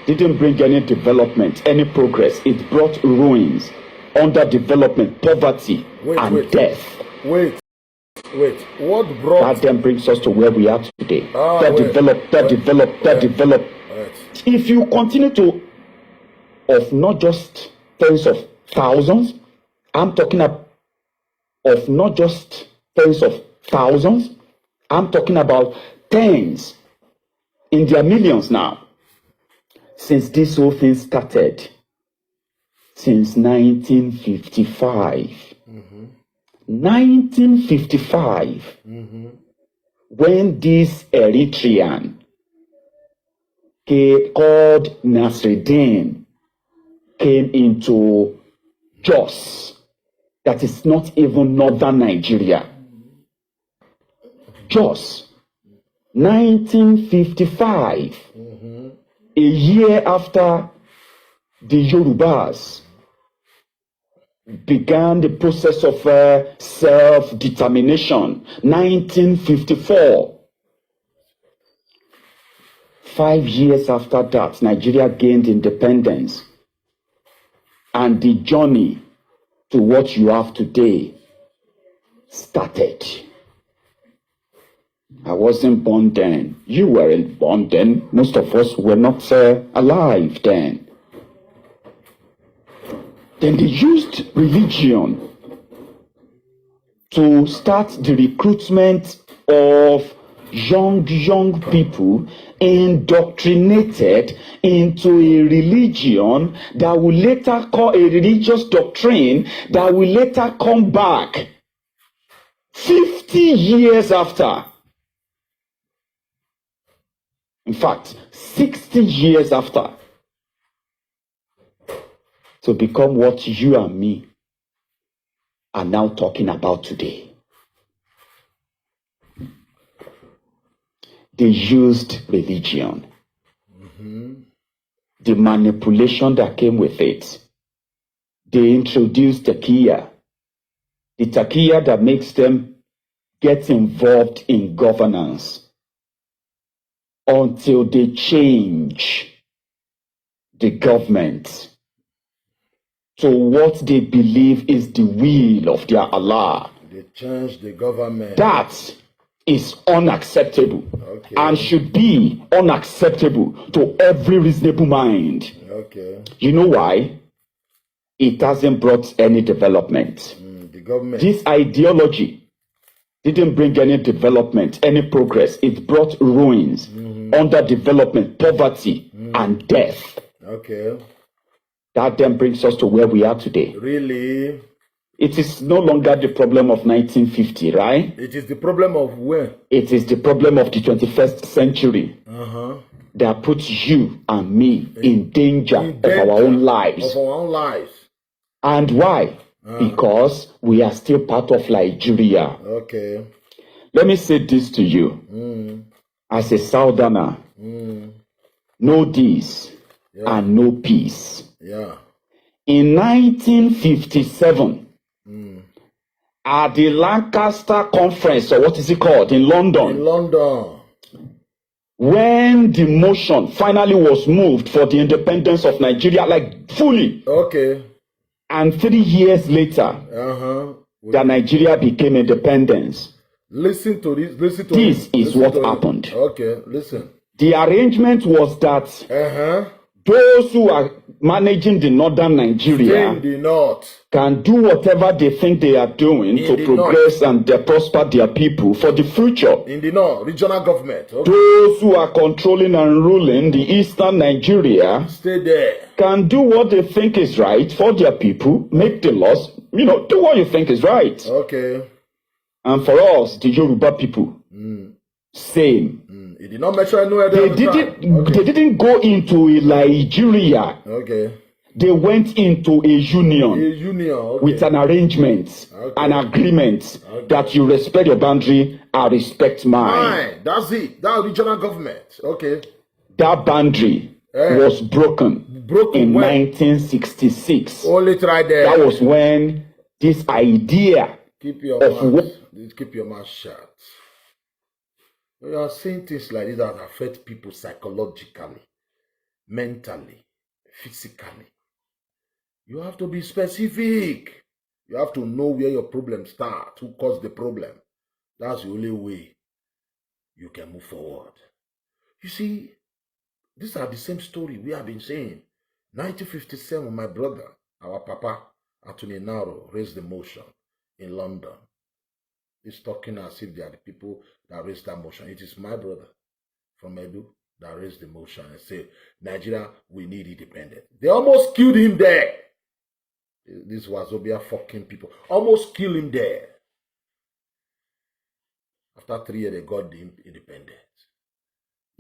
didn't bring any development, any progress. It brought ruins, underdevelopment, poverty, and death. Wait. What brought that then brings us to where we are today? Develop. Right. If you continue to, of not just tens of thousands, I'm talking of not just tens of thousands, I'm talking about tens in their millions now. Since this whole thing started, since 1955. 1955, when this Eritrean called Nasreddin came into Jos. That is not even northern Nigeria. Jos, 1955, a year after the Yorubas began the process of self-determination. 1954. 5 years after that, Nigeria gained independence. And the journey to what you have today started. I wasn't born then. You weren't born then. Most of us were not alive then. Then they used religion to start the recruitment of young people indoctrinated into a religion that will later call a religious doctrine that will later come back 50 years after. In fact, 60 years after, to become what you and me are now talking about today. They used religion. The manipulation that came with it. They introduced takiya. The takiya that makes them get involved in governance until they change the government to what they believe is the will of their Allah. They change the government. That is unacceptable and should be unacceptable to every reasonable mind. You know why? It hasn't brought any development. The government. This ideology didn't bring any development, any progress. It brought ruins, underdevelopment, poverty, and death. That then brings us to where we are today. Really? It is no longer the problem of 1950, right? It is the problem of when? It is the problem of the 21st century that puts you and me in danger of our own lives. Of our own lives. And why? Because we are still part of Nigeria. Let me say this to you. As a Southerner, know this and know peace. In 1957, at the Lancaster Conference, or what is it called, in London, when the motion finally was moved for the independence of Nigeria, like fully, and 3 years later, that Nigeria became independence. Listen to this. This is what happened. Listen. The arrangement was that those who are managing the northern Nigeria in the north can do whatever they think they are doing to progress and prosper their people for the future. In the north, regional government. Those who are controlling and ruling the eastern Nigeria stay there. Can do what they think is right for their people, make the laws, do what you think is right. And for us, the Yoruba people, same. It did not mention anywhere they didn't go into a Nigeria. They went into a union, with an arrangement, an agreement that you respect your boundary, I respect mine. That's it. That regional government. That boundary was broken in 1966. Only try there. That was when this idea keep your mouth shut. You are saying things like this that affect people psychologically, mentally, physically. You have to be specific. You have to know where your problem starts, who caused the problem. That's the only way you can move forward. You see, these are the same story we have been saying. 1957, my brother, our papa, Anthony Naro, raised the motion in London. He's talking as if they are the people that raised that motion. It is my brother from Edu that raised the motion and said, Nigeria, we need independence. They almost killed him there. This was Obia fucking people. Almost killed him there. After 3 years, they got the independence.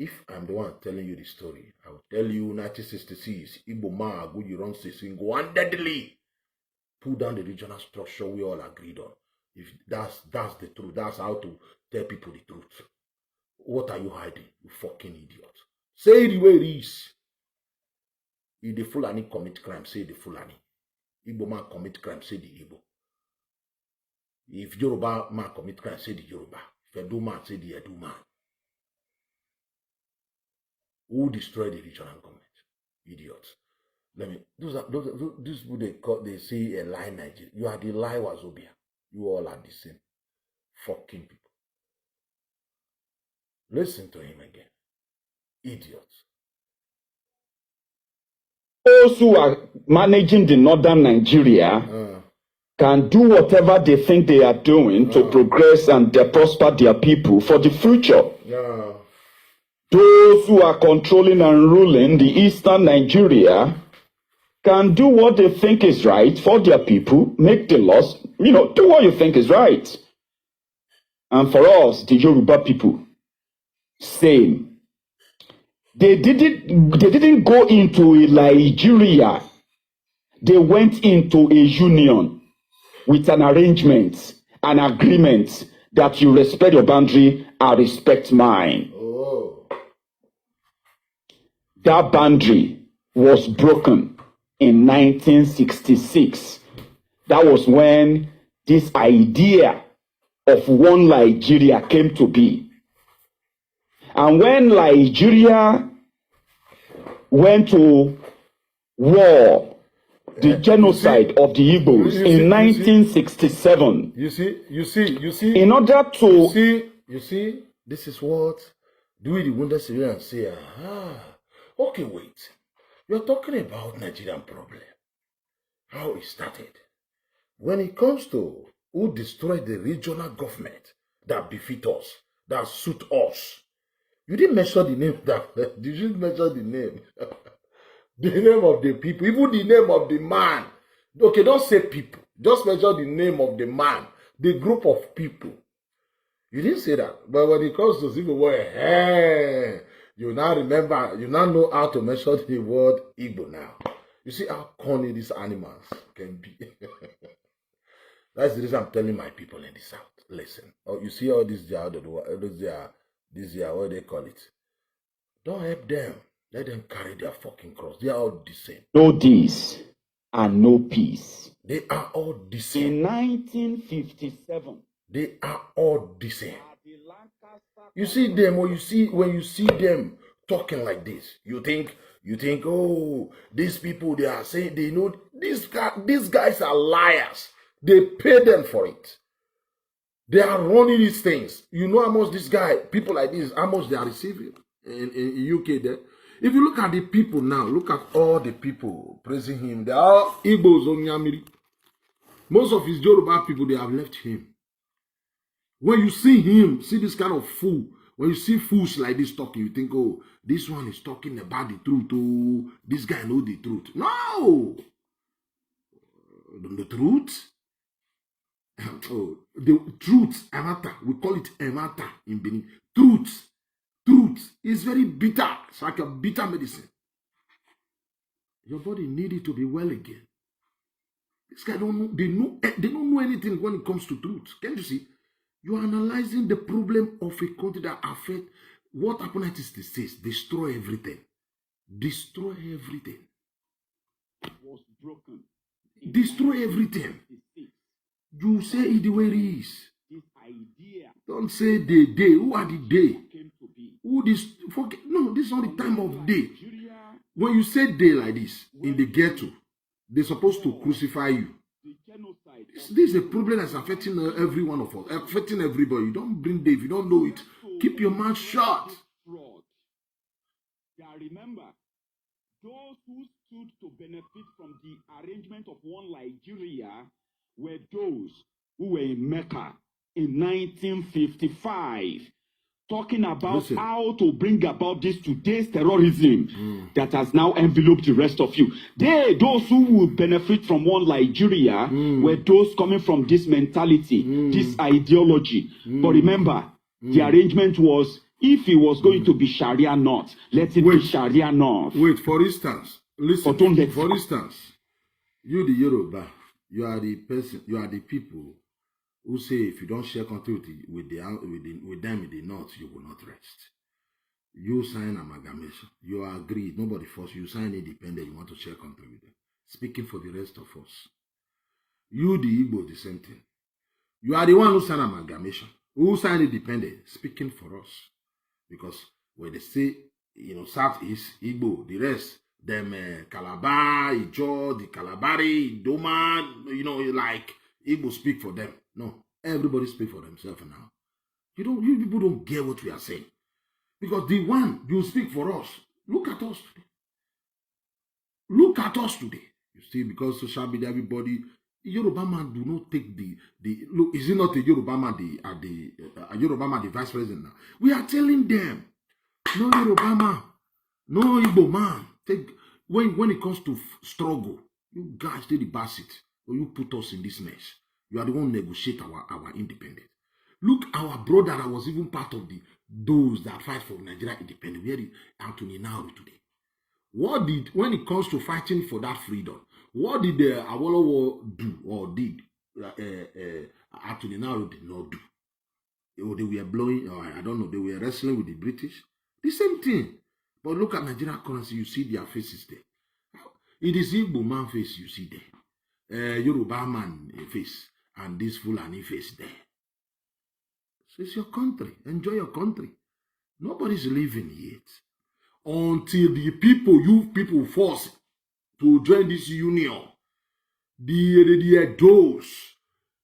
If I'm the one telling you the story, I will tell you 1966, Igbo man go you run single-handedly pull down the regional structure we all agreed on. If that's the truth, that's how to tell people the truth. What are you hiding, you fucking idiot? Say the way it is. If the Fulani commit crime, say the Fulani. Igbo man commit crime, say the Igbo. If Yoruba man commit crime, say the Yoruba. If Edo man, say the Edo man. Who destroyed the regional government? Idiots. Let me. Those people they say a lie Nigeria. You are the lie Wazobia. You all are the same. Fucking people. Listen to him again. Idiots. Those who are managing the northern Nigeria can do whatever they think they are doing to progress and prosper their people for the future. Those who are controlling and ruling the eastern Nigeria can do what they think is right for their people, make the laws, do what you think is right. And for us, the Yoruba people, same. They didn't go into a Nigeria. They went into a union with an arrangement, an agreement that you respect your boundary, I respect mine. Oh. That boundary was broken in 1966. That was when this idea of one Nigeria came to be. And when Nigeria went to war, the genocide of the Igbos in 1967. You see. In order to... You see, this is what do the Bundesliga and say, okay, wait. You're talking about Nigerian problem. How it started. When it comes to who destroyed the regional government that befit us, that suit us, you didn't mention the name. Did you mention the name? The name of the people, even the name of the man. Okay, don't say people. Just mention the name of the man, the group of people. You didn't say that. But when it comes to civil war, you now remember, you now know how to mention the word Igbo now. You see how corny these animals can be. That's the reason I'm telling my people in the South. Listen, you see all this, what they call it. Don't help them. Let them carry their fucking cross. They are all the same. No this and no peace. They are all the same. In 1957. They are all the same. You see them, or when you see them talking like this, you think, oh, these people, they are saying, they know, these guys are liars. They pay them for it. They are running these things. You know how much this guy, people like this, how much they are receiving in UK there. If you look at the people now, look at all the people praising him. They are all Igbos on Yamiri. Most of his Yoruba people, they have left him. When you see him, see this kind of fool, when you see fools like this talking, you think, oh, this one is talking about the truth. Oh, this guy knows the truth. No! The truth? Oh, the truth, emata. We call it emata in Benin. Truth is very bitter. It's like a bitter medicine. Your body needed to be well again. This guy don't know. They don't know anything when it comes to truth. Can't you see? You are analyzing the problem of a country that affects what happened is the states. Destroy everything. Destroy everything. It was broken. Destroy everything. You say it the way it is. This idea. Don't say the day. Who are the day? Who this? Forget. No, this is not the time of day. When you say day like this in the ghetto, they're supposed to crucify you. This is a problem that's affecting every one of us, affecting everybody. You don't bring day if you don't know it. Keep your mouth shut. Remember, those who stood to benefit from the arrangement of one Nigeria were those who were in Mecca in 1955, talking about how to bring about this today's terrorism that has now enveloped the rest of you. Those who will benefit from one Nigeria were those coming from this mentality, this ideology. But remember, the arrangement was If it was going to be Sharia not, let it be Sharia not. Wait, for instance, listen, for instance, you the Yoruba, you are the person, you are the people who say if you don't share country with them in the north, you will not rest. You sign amalgamation, you agree, nobody forced you, sign independent, you want to share country with them. Speaking for the rest of us. You the Igbo, the same thing. You are the one who signed amalgamation, who signed independent, speaking for us. Because when they say, Southeast, Igbo, the rest, them Calabar, Ijo, the Calabari, Idoma, like Igbo speak for them. No, everybody speak for themselves now. You people don't get what we are saying. Because the one you speak for us, look at us today. Look at us today. You see, because social media, everybody, Yoruba man do not take the look. Is it not a Yoruba man Yoruba man the vice president now? We are telling them, no Yoruba man, no Igbo man. Take when it comes to struggle, you guys take the basket, or you put us in this mess. You are the one negotiate our independence. Look, our brother that was even part of those that fight for Nigeria independence. Where is Anthony Nauru today? When it comes to fighting for that freedom, what did the Awolowo do or did Anthony Nauru did not do? They were blowing, or I don't know, they were wrestling with the British. The same thing. But look at Nigerian currency, you see their faces there. It is Igbo man face you see there. Yoruba man face, and this Fulani face there. So it's your country. Enjoy your country. Nobody's living yet. Until the you people force to join this union. The Edos,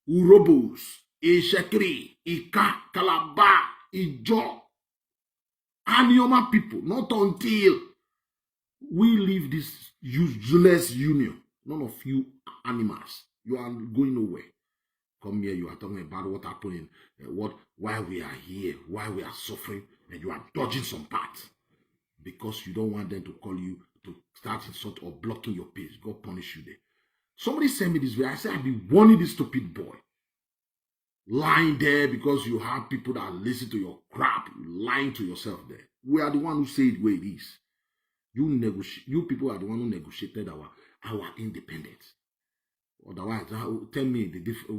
Urobos, Ishekri, Ika, Calabar, Ijo, Anioma people. Not until we leave this useless union. None of you animals. You are going nowhere. Come here, you are talking about what happened, why we are here, why we are suffering, and you are dodging some parts. Because you don't want them to call you to start insult or blocking your page. God punish you there. Somebody sent me this way. I said, I've been warning this stupid boy. Lying there because you have people that listen to your crap. Lying to yourself there. We are the one who say it where it is. You people are the one who negotiated our independence. Otherwise, tell me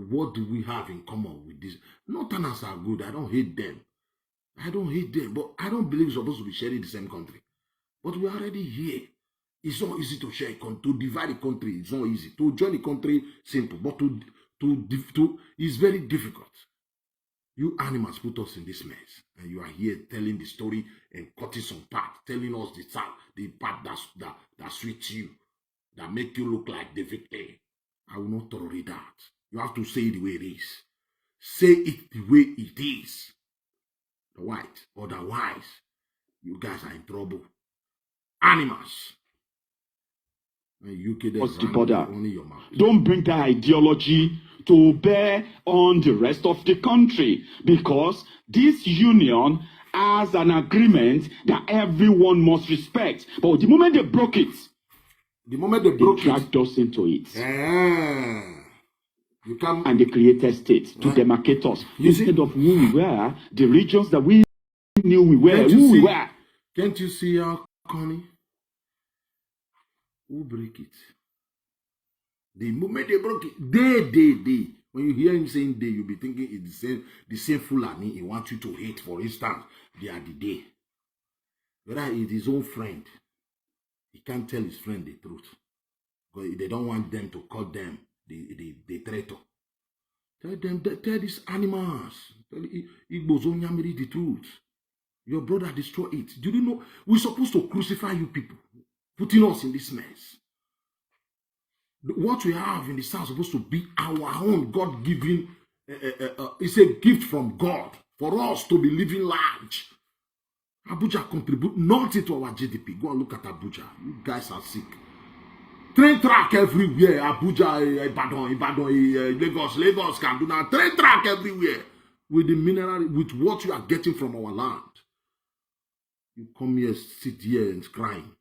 what do we have in common with this? Northerners are good. I don't hate them. But I don't believe we're supposed to be sharing the same country. But we're already here. It's not easy to share a country. To divide a country, it's not easy. To join a country, simple. But it's very difficult. You animals put us in this mess. And you are here telling the story and cutting some part. Telling us the part that suits you. That make you look like the victim. I will not tolerate that. You have to say it the way it is. Say it the way it is. The white. Otherwise, you guys are in trouble. Animals. What's the border? Don't bring that ideology to bear on the rest of the country, because this union has an agreement that everyone must respect. But the moment they broke it, they dragged us into it. And they created states to demarcate us. Instead of who we were, the regions that we knew we were, we were. Can't you see how Connie? Who break it? The moment they broke it, they. When you hear him saying they, you'll be thinking it's the same Fulani he wants you to hate, for instance. They are the day. Whether it's his own friend, he can't tell his friend the truth. Because they don't want them to call them the traitor. Tell these animals. Tell Igbo's own Yamiri the truth. Your brother destroy it. Do you know we're supposed to crucify you people, putting us in this mess? What we have in the south is supposed to be our own God-given. It's a gift from God for us to be living large. Abuja contribute nothing to our GDP. Go and look at Abuja. You guys are sick. Train track everywhere. Abuja, Ibadan, Lagos, Kaduna. Train track everywhere. With the mineral, with what you are getting from our land. You come here, sit here and crying.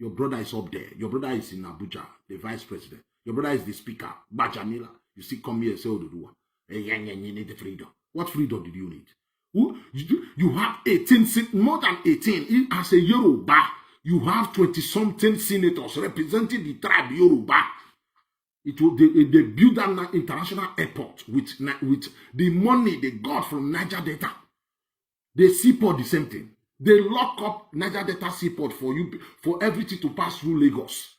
Your brother is up there. Your brother is in Abuja, the vice president. Your brother is the speaker, Bajamila. You see, come here and say, oh, you need the freedom. What freedom did you need? You have 18, more than 18. As a Yoruba, you have 20-something senators representing the tribe Yoruba. They build an international airport with the money they got from Niger Delta. They seaport the same thing. They lock up Niger Delta seaport for everything to pass through Lagos.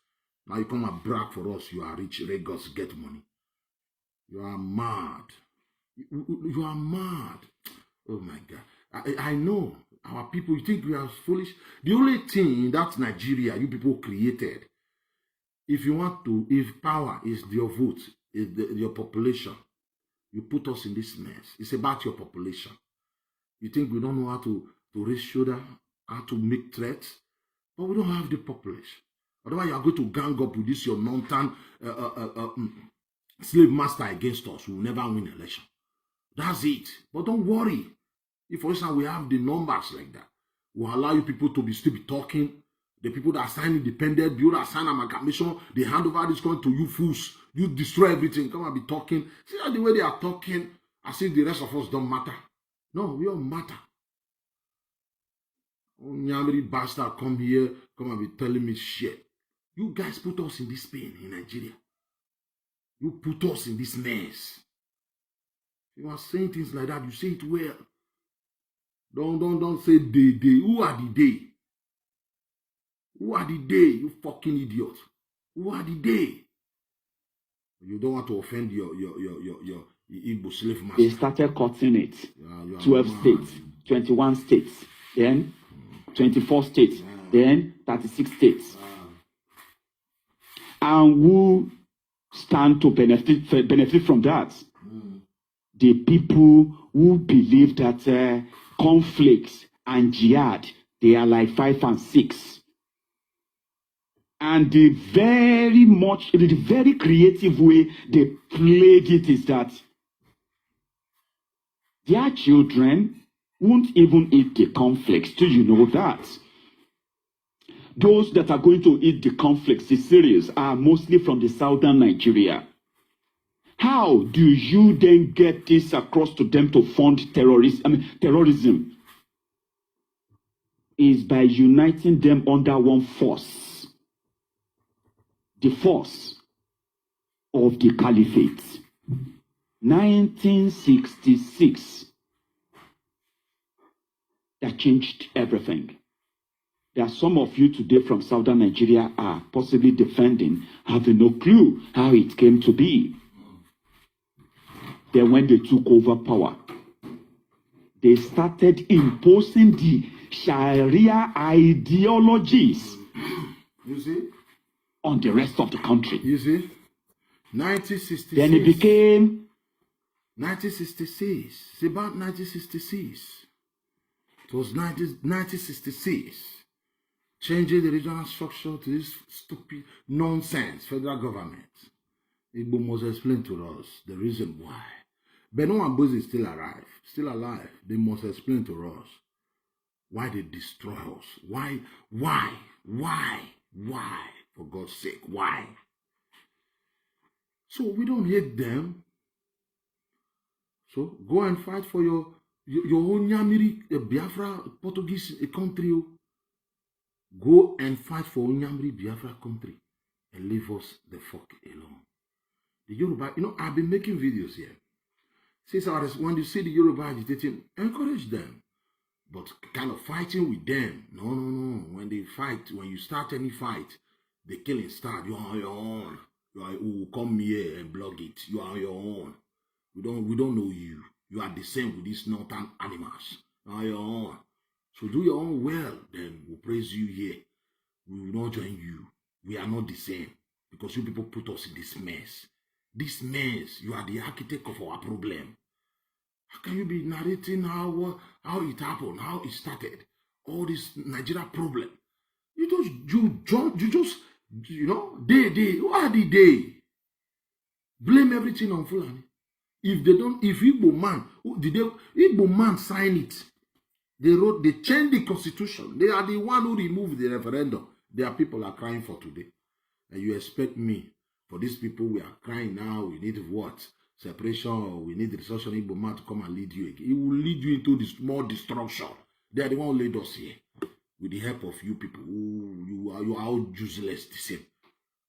Now you come and brag for us. You are rich. Lagos get money. You are mad. You are mad. Oh my God. I know our people. You think we are foolish? The only thing that Nigeria you people created. If you want to, if power is your vote, is your population, you put us in this mess. It's about your population. You think we don't know how to raise shoulder, how to make threats? But we don't have the population. Otherwise, you are going to gang up with this your non-tan slave master against us. We will never win election. That's it. But don't worry. If, for instance, we have the numbers like that, we'll allow you people to still be talking. The people that sign independent bill, that sign amalgamation, they hand over this country to you fools. You destroy everything. Come and be talking. See how the way they are talking, as if the rest of us don't matter. No, we all matter. Oh, Nyamiri bastard come here, come and be telling me shit. You guys put us in this pain in Nigeria. You put us in this mess. You are saying things like that, you say it well. Don't say they. Who are the they? Who are the they, you fucking idiot? Who are the they? You don't want to offend your Igbo slave master. They started cutting it. 12 states, 21 states, then 24 states, then 36 states. And who stand to benefit from that? The people who believe that conflicts and jihad, they are like 5 and 6. And the very creative way they played it is that their children won't even eat the conflicts. Do you know that? Those that are going to eat the conflicts, the cereals, are mostly from the southern Nigeria. How do you then get this across to them to fund terrorism? Is by uniting them under one force. The force of the caliphate. 1966. That changed everything. There are some of you today from southern Nigeria are possibly defending, having no clue how it came to be. Then when they took over power, they started imposing the Sharia ideologies. You see? On the rest of the country. You see? 1966. Then it became 1966. It's about 1966. It was 1966. Changing the regional structure to this stupid nonsense federal government. Igbo must explain to us the reason why. Beno and Bozi is still alive. They must explain to us why they destroy us. Why? For God's sake, why? So we don't hate them. So go and fight for your own Nyamiri, Biafra, Portuguese country. Go and fight for Nyamiri, Biafra country, and leave us the fuck alone. The Yoruba, I've been making videos here. Since when you see the Yoruba agitating, encourage them. But kind of fighting with them. No. When they fight, when you start any fight, the killing start. You are on your own. You come here and blog it. You are on your own. We don't know you. You are the same with these northern animals. You are on your own. So do your own well. Then we'll praise you here. We will not join you. We are not the same because you people put us in this mess. This mess. You are the architect of our problem. How can you be narrating how it happened, how it started, all this Nigeria problem? They, who are they? Blame everything on Fulani. If Igbo man sign it, they changed the constitution. They are the one who removed the referendum. Their people are crying for today. And you expect me, for these people we are crying now, we need what? separation, or we need the restoration of Igbo man to come and lead you again. He will lead you into this more destruction. They are the one who led us here. With the help of you people, you are all useless the same.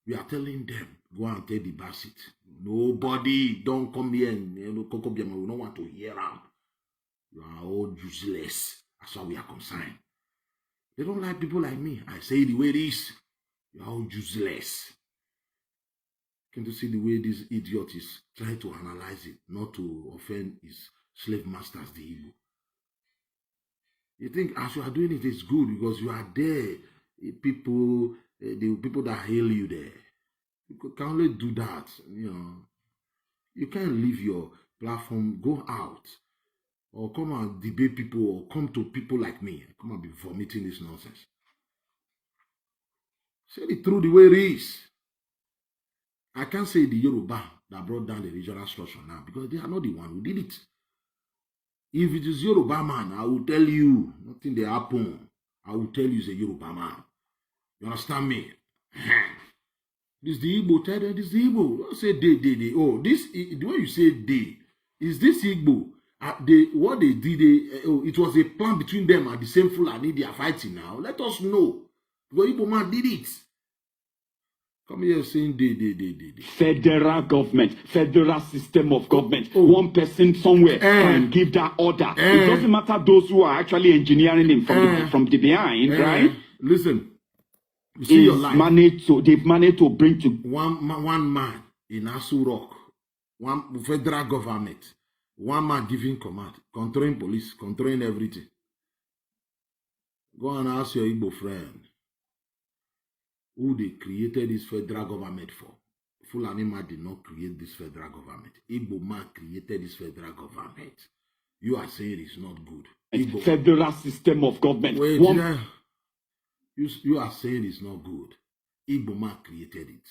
We are telling them, go and take the basit. Nobody, don't come here and we don't want to hear them. You are all useless. That's how we are concerned. They don't like people like me. I say the way it is. You are all useless. Can you see the way this idiot is trying to analyze it, not to offend his slave masters, the Igbo? You think as you are doing it, it's good because you are there. The people that hail you there. You can only do that. You can't leave your platform, go out, or come and debate people, or come to people like me. Come and be vomiting this nonsense. Say the truth the way it is. I can't say the Yoruba that brought down the regional structure now because they are not the one who did it. If it is Yoruba man, I will tell you nothing they happen. I will tell you it's a Yoruba man. You understand me? This is the Igbo. Tell them this is the Igbo. Don't say they. Oh, this the way you say they is this Igbo. What they did, it was a plan between them and the same Fulani they are fighting now. Let us know. Because Igbo man did it. Come here saying they. Federal government, federal system of government. One person somewhere can give that order. It doesn't matter those who are actually engineering him from the behind, right? Listen, you see your life. They've managed to bring to one man in Asu Rock, one federal government, one man giving command, controlling police, controlling everything. Go and ask your Igbo friend who they created this federal government for. Fulani man did not create this federal government. Igbo man created this federal government. You are saying it's not good. Igbo, federal system of government. Wait, you are saying it's not good. Igbo man created it.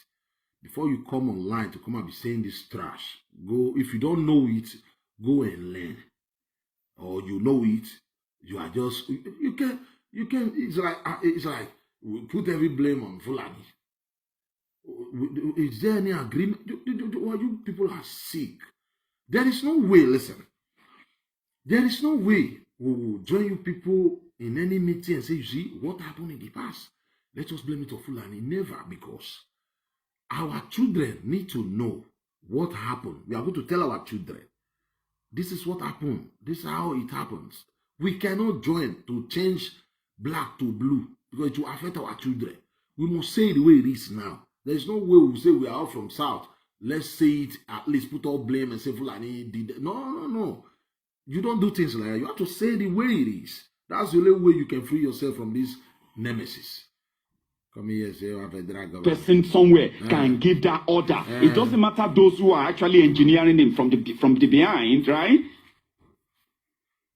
Before you come online to come and be saying this trash, go. If you don't know it, go and learn. Or you know it, you are just you can. It's like. We put every blame on Fulani. Is there any agreement? You people are sick. There is no way, listen. There is no way we will join you people in any meeting and say, you see, what happened in the past? Let us blame it on Fulani. Never, because our children need to know what happened. We are going to tell our children, this is what happened. This is how it happens. We cannot join to change black to blue. Because it will affect our children. We must say it the way it is now. There is no way we will say we are all from South. Let's say it, at least put all blame and say Fulani did that. No. You don't do things like that. You have to say it the way it is. That's the only way you can free yourself from this nemesis. Come here, say you have a drag. Person somewhere can give that order. It doesn't matter those who are actually engineering him from the behind, right?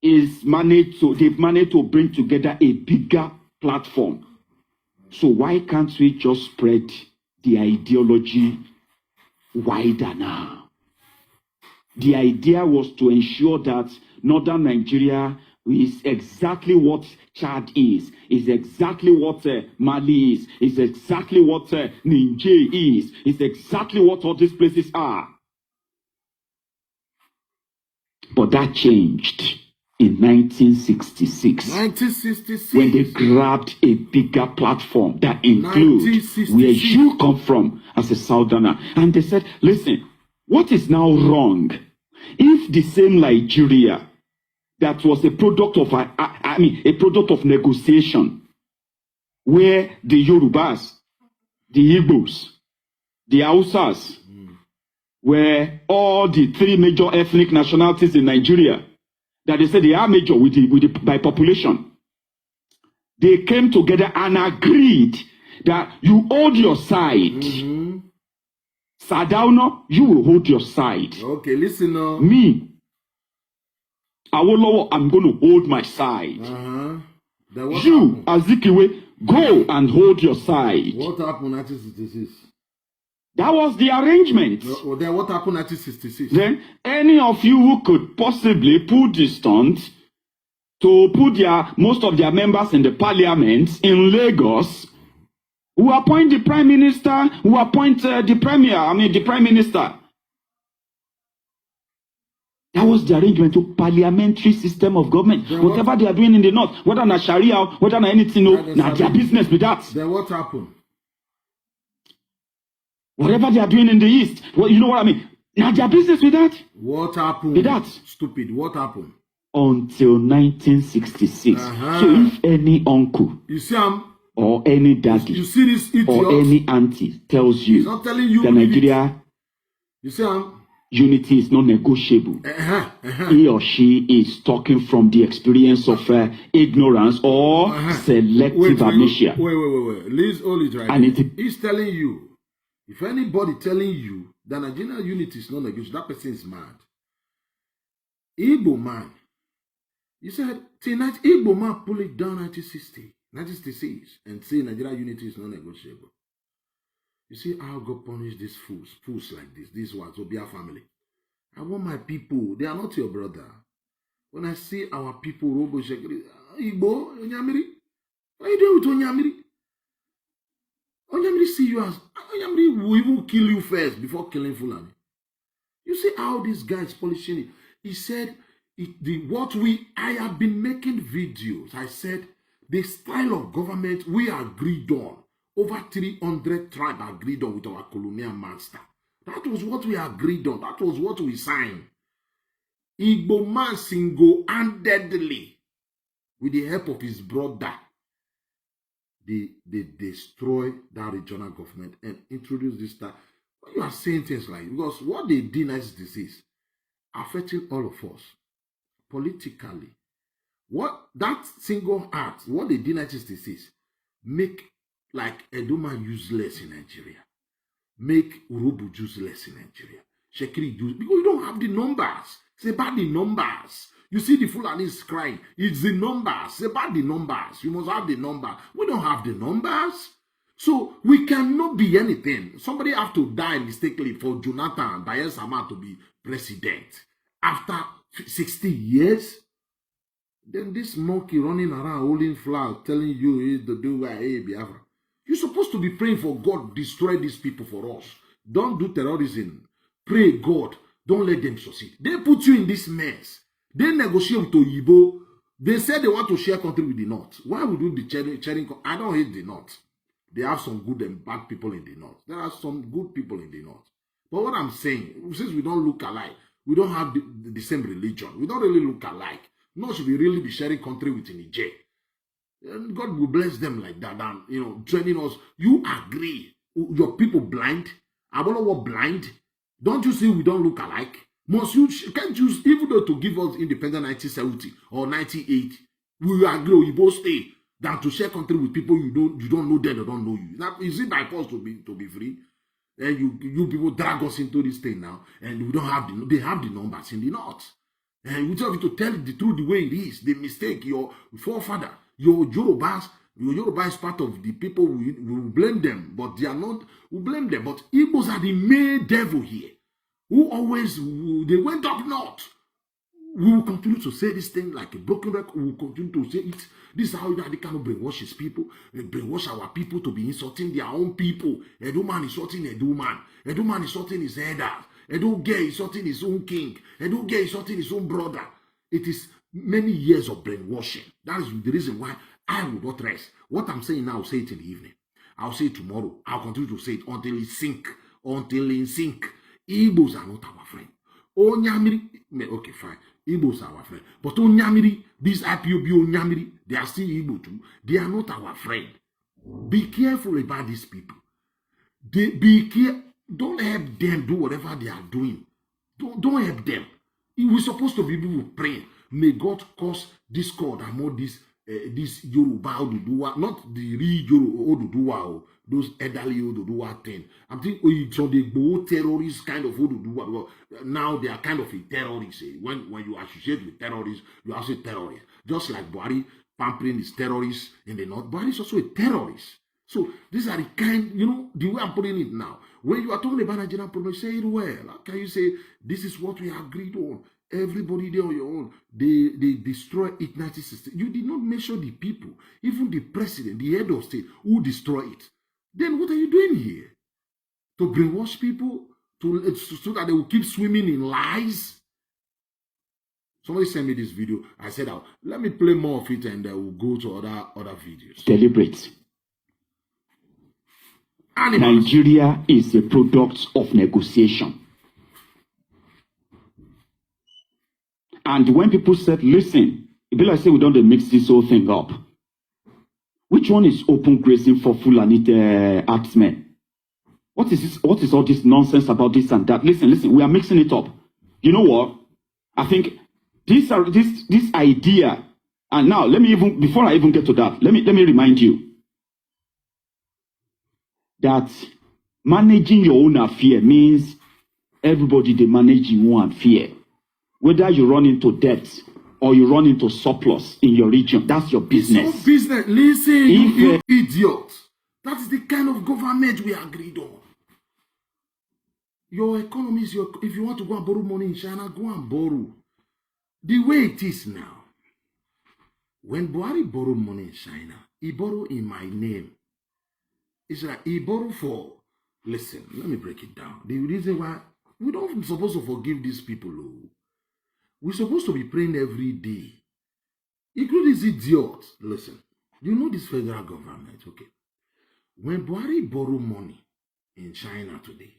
They've managed to bring together a bigger platform. So why can't we just spread the ideology wider now? The idea was to ensure that northern Nigeria is exactly what Chad is exactly what Mali is exactly what Niger is exactly what all these places are. But that changed in 1966, when they grabbed a bigger platform that includes where you come from as a Southerner. And they said, listen, what is now wrong? If the same Nigeria that was a product of, a product of negotiation, where the Yorubas, the Igbos, the Hausas, were all the three major ethnic nationalities in Nigeria, that they said they are major by population. They came together and agreed that you hold your side. Sadauno, you will hold your side. Okay, listen now. Me, Awolowo, I'm going to hold my side. You, Azikiwe, go and hold your side. What happened in 1966? That was the arrangement. Then what happened in 1966? Then any of you who could possibly pull the stunt to put most of their members in the parliament in Lagos, who appoint the prime minister, who appoint the premier, the prime minister. That was the arrangement to parliamentary system of government. Then whatever they are doing in the north, whether na Sharia, whether na anything, na their business with that. Then what happened? Whatever they are doing in the east, well, you know what I mean? Now their business with that. What happened? With that. Stupid. What happened? Until 1966. So if any uncle, you see, or any daddy, you see this idiot, or any auntie tells you, not telling you that Nigeria, you see, unity is not negotiable. He or she is talking from the experience of ignorance or selective amnesia. Wait. Liz, hold it right. And he's telling you, if anybody telling you that Nigerian unity is not negotiable, that person is mad. Igbo man, you said, Igbo man pull it down 1966, and say Nigerian unity is not negotiable. You see how God punish these fools like this. These ones will be our family. I want my people. They are not your brother. When I see our people, Robo Shekiri, Igbo, Onyamiri, what are you doing with Onyamiri? Onyamiri see you as Onyamiri will even kill you first before killing Fulani. You see how this guy is polishing it. He said, I have been making videos. I said, the style of government we agreed on. Over 300 tribes agreed on with our colonial master. That was what we agreed on. That was what we signed. Igbo man single-handedly, with the help of his brother, they destroy that regional government and introduce this stuff. When you are saying things like, because what they did in 1966 affecting all of us politically. What that single act, what they did in 1966, make like Edoma useless in Nigeria. Make Urubu useless in Nigeria. Shekiri because you don't have the numbers. It's about the numbers. You see the Fulani is crying. It's the numbers. It's about the numbers. You must have the number. We don't have the numbers. So we cannot be anything. Somebody have to die mistakenly for Jonathan Bayelsa to be president. After 60 years, then this monkey running around holding flag telling you to do Biafra. You're supposed to be praying for God destroy these people for us. Don't do terrorism. Pray God. Don't let them succeed. They put you in this mess. They negotiate with Oyibo. They said they want to share country with the North. Why would you be sharing? I don't hate the North. They have some good and bad people in the North. There are some good people in the North. But what I'm saying, since we don't look alike, we don't have the same religion. We don't really look alike. Nor should we really be sharing country with Niger. And God will bless them like that. And, training us. You agree. Your people blind. I don't know what blind. Don't you see we don't look alike? Can't you, even though to give us independence 1970 or 1980, we agree you both stay than to share country with people you don't know them or don't know you. Now, is it by force to be free? And you people drag us into this thing now, and we don't have they have the numbers in the North. And we tell you to tell the truth the way it is. The mistake, your forefather, your Yoruba is part of the people we blame them, but they are not. We blame them, but Igbos are the main devil here. They went up north. We will continue to say this thing like a broken record. We will continue to say it. This is how they cannot brainwash his people. They brainwash our people to be insulting their own people. Edu man is insulting Edu man. Edu man is insulting his elder. Edu gay is insulting his own king. Edu gay is insulting his own brother. It is many years of brainwashing. That is the reason why I will not rest. What I'm saying now, I'll say it in the evening. I'll say it tomorrow. I'll continue to say it until it sink. Until it sink. Igbos are not our friend. Onyamiri, okay, fine. Igbos are our friend. But Onyamiri, this IPOB Onyamiri, they are still Igbo too. They are not our friend. Be careful about these people. Be careful. Don't help them do whatever they are doing. Don't help them. We're supposed to be people praying. May God cause discord among this Yoruba Oduduwa, not the real Yoruba Oduduwa, those elderly Oduduwa thing. I'm thinking it's on the terrorist kind of Oduduwa. Now they are kind of a terrorist. When you associate with terrorists, you are also a terrorist. Just like Buhari pampering is terrorist in the North, Buhari is also a terrorist. So these are the kind, the way I'm putting it now. When you are talking about Nigerian problem, say it well. How can you say this is what we agreed on? Everybody there on your own. They destroy it 1960. You did not measure the people, even the president, the head of state, who destroy it. Then what are you doing here? To brainwash people so that they will keep swimming in lies? Somebody sent me this video. I said, oh, let me play more of it and we'll go to other videos. Deliberate. Animals. Nigeria is a product of negotiation. And when people said, listen, it be like say we don't mix this whole thing up. Which one is open grazing for Fulani herdsmen? What is this? What is all this nonsense about this and that? Listen, we are mixing it up. You know what? I think this idea, and now let me even, before I even get to that, let me remind you that managing your own affair means everybody they manage your own affair. Whether you run into debt or you run into surplus in your region, that's your business. It's your business. Listen, you idiot. That is the kind of government we agreed on. Your economy is if you want to go and borrow money in China, go and borrow. The way it is now. When Buhari borrowed money in China, he borrowed in my name. It's like he borrowed for, listen, let me break it down. The reason why we don't supposed to forgive these people. We're supposed to be praying every day. Include these idiots. Listen, you know this federal government, okay? When Buhari borrowed money in China today,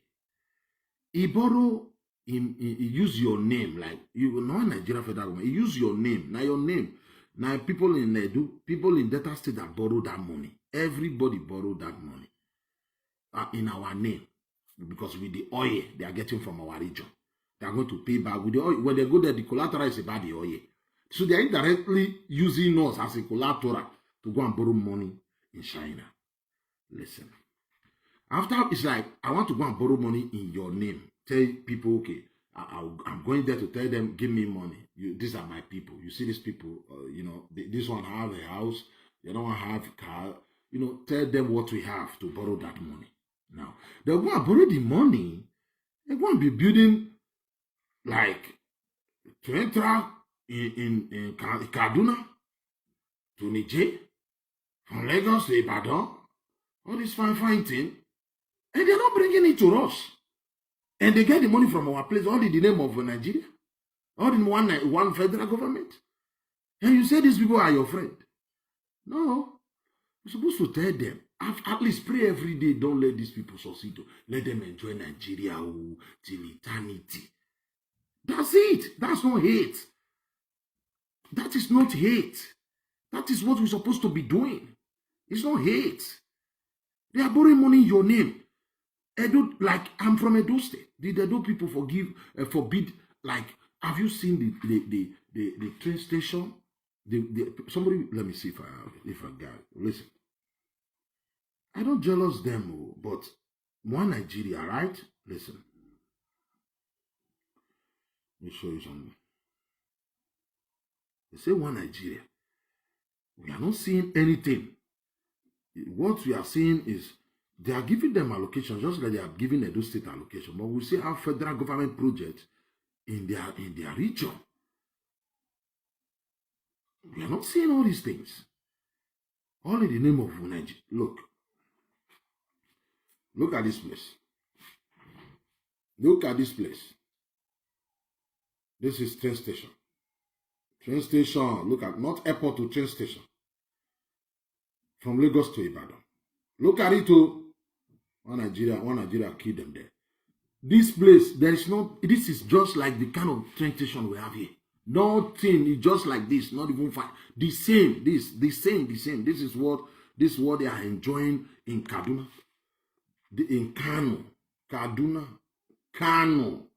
he borrow, he use your name, like you know Nigeria federal government. He use your name. Now your name. Now people in Edu, people in Delta State that borrow that money. Everybody borrow that money in our name because with the oil they are getting from our region, they are going to pay back with the oil. When they go there, the collateral is about the oil. So they are indirectly using us as a collateral to go and borrow money in China. Listen. After it's like, I want to go and borrow money in your name. Tell people, okay, I'm going there to tell them, give me money. These are my people. You see these people, you know, this one have a house, they don't have a car. You know, tell them what we have to borrow that money. Now, they'll go and borrow the money. They're going to be building like train track in Kaduna to Niger, from Lagos to Ibadan, all this fine thing. And they're not bringing it to us. And they get the money from our place, all in the name of Nigeria. All in one federal government. And you say these people are your friend. No. You're supposed to tell them. At least pray every day. Don't let these people succeed. Let them enjoy Nigeria till eternity. That's it. That's not hate. That is not hate. That is what we're supposed to be doing. It's not hate. They are borrowing money in your name. Edo, like I'm from Edo State. Did Edo people forbid? Like, have you seen the train station? Somebody, let me see if I got it. Listen, I don't jealous them, but one Nigeria, right? Listen, let me show you something. They say one Nigeria. We are not seeing anything. What we are seeing is they are giving them allocation, just like they are giving Edo State allocation. But we see how federal government projects in their region. We are not seeing all these things. All in the name of Nigeria. Look at this place. Look at this place. This is train station. Train station. Look at, not airport to train station. From Lagos to Ibadan. Look at it too. One Nigeria killed them there. This place, there is not, this is just like the kind of train station we have here. Nothing, it's just like this, not even fine. The same. This is what they are enjoying in Kaduna. In Kano. Kano.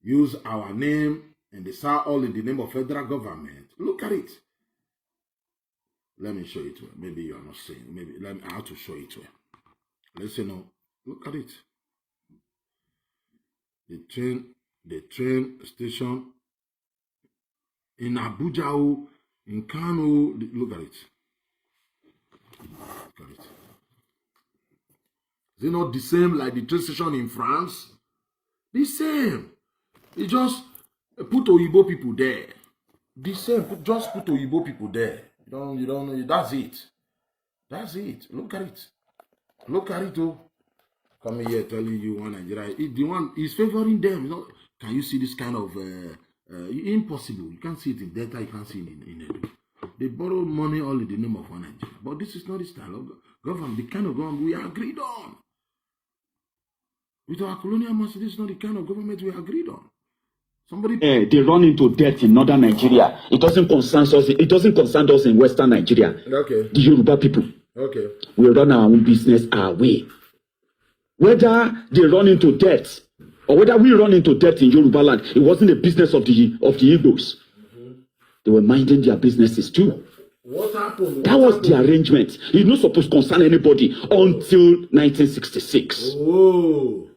Use our name and they say all in the name of federal government. Look at it. Let me show it to you. Maybe you are not saying. Maybe I have to show it to you. Listen, look at it. The train station in Abuja, in Kano. Look at it. Look at it. Is it not the same like the train station in France? The same. You just put Oyibo people there. The same. Just put Oyibo people there. You don't know. That's it. That's it. Look at it. Look at it, oh. Coming here telling you one Nigeria. The one is favoring them. You know, can you see this kind of Impossible. You can't see it in Delta, you can't see it in Edo. They borrow money all in the name of one Nigeria. But this is not the style of government, the kind of government we agreed on. With our colonial master, this is not the kind of government we agreed on. Somebody they run into debt in northern Nigeria. It doesn't concern us. It doesn't concern us in western Nigeria. Okay. The Yoruba people. Okay. We run our own business our way. Whether they run into debt or whether we run into debt in Yoruba land, it wasn't the business of the Igbos. They were minding their businesses too. What happened? That was the arrangement. It's not supposed to concern anybody until 1966. Oh.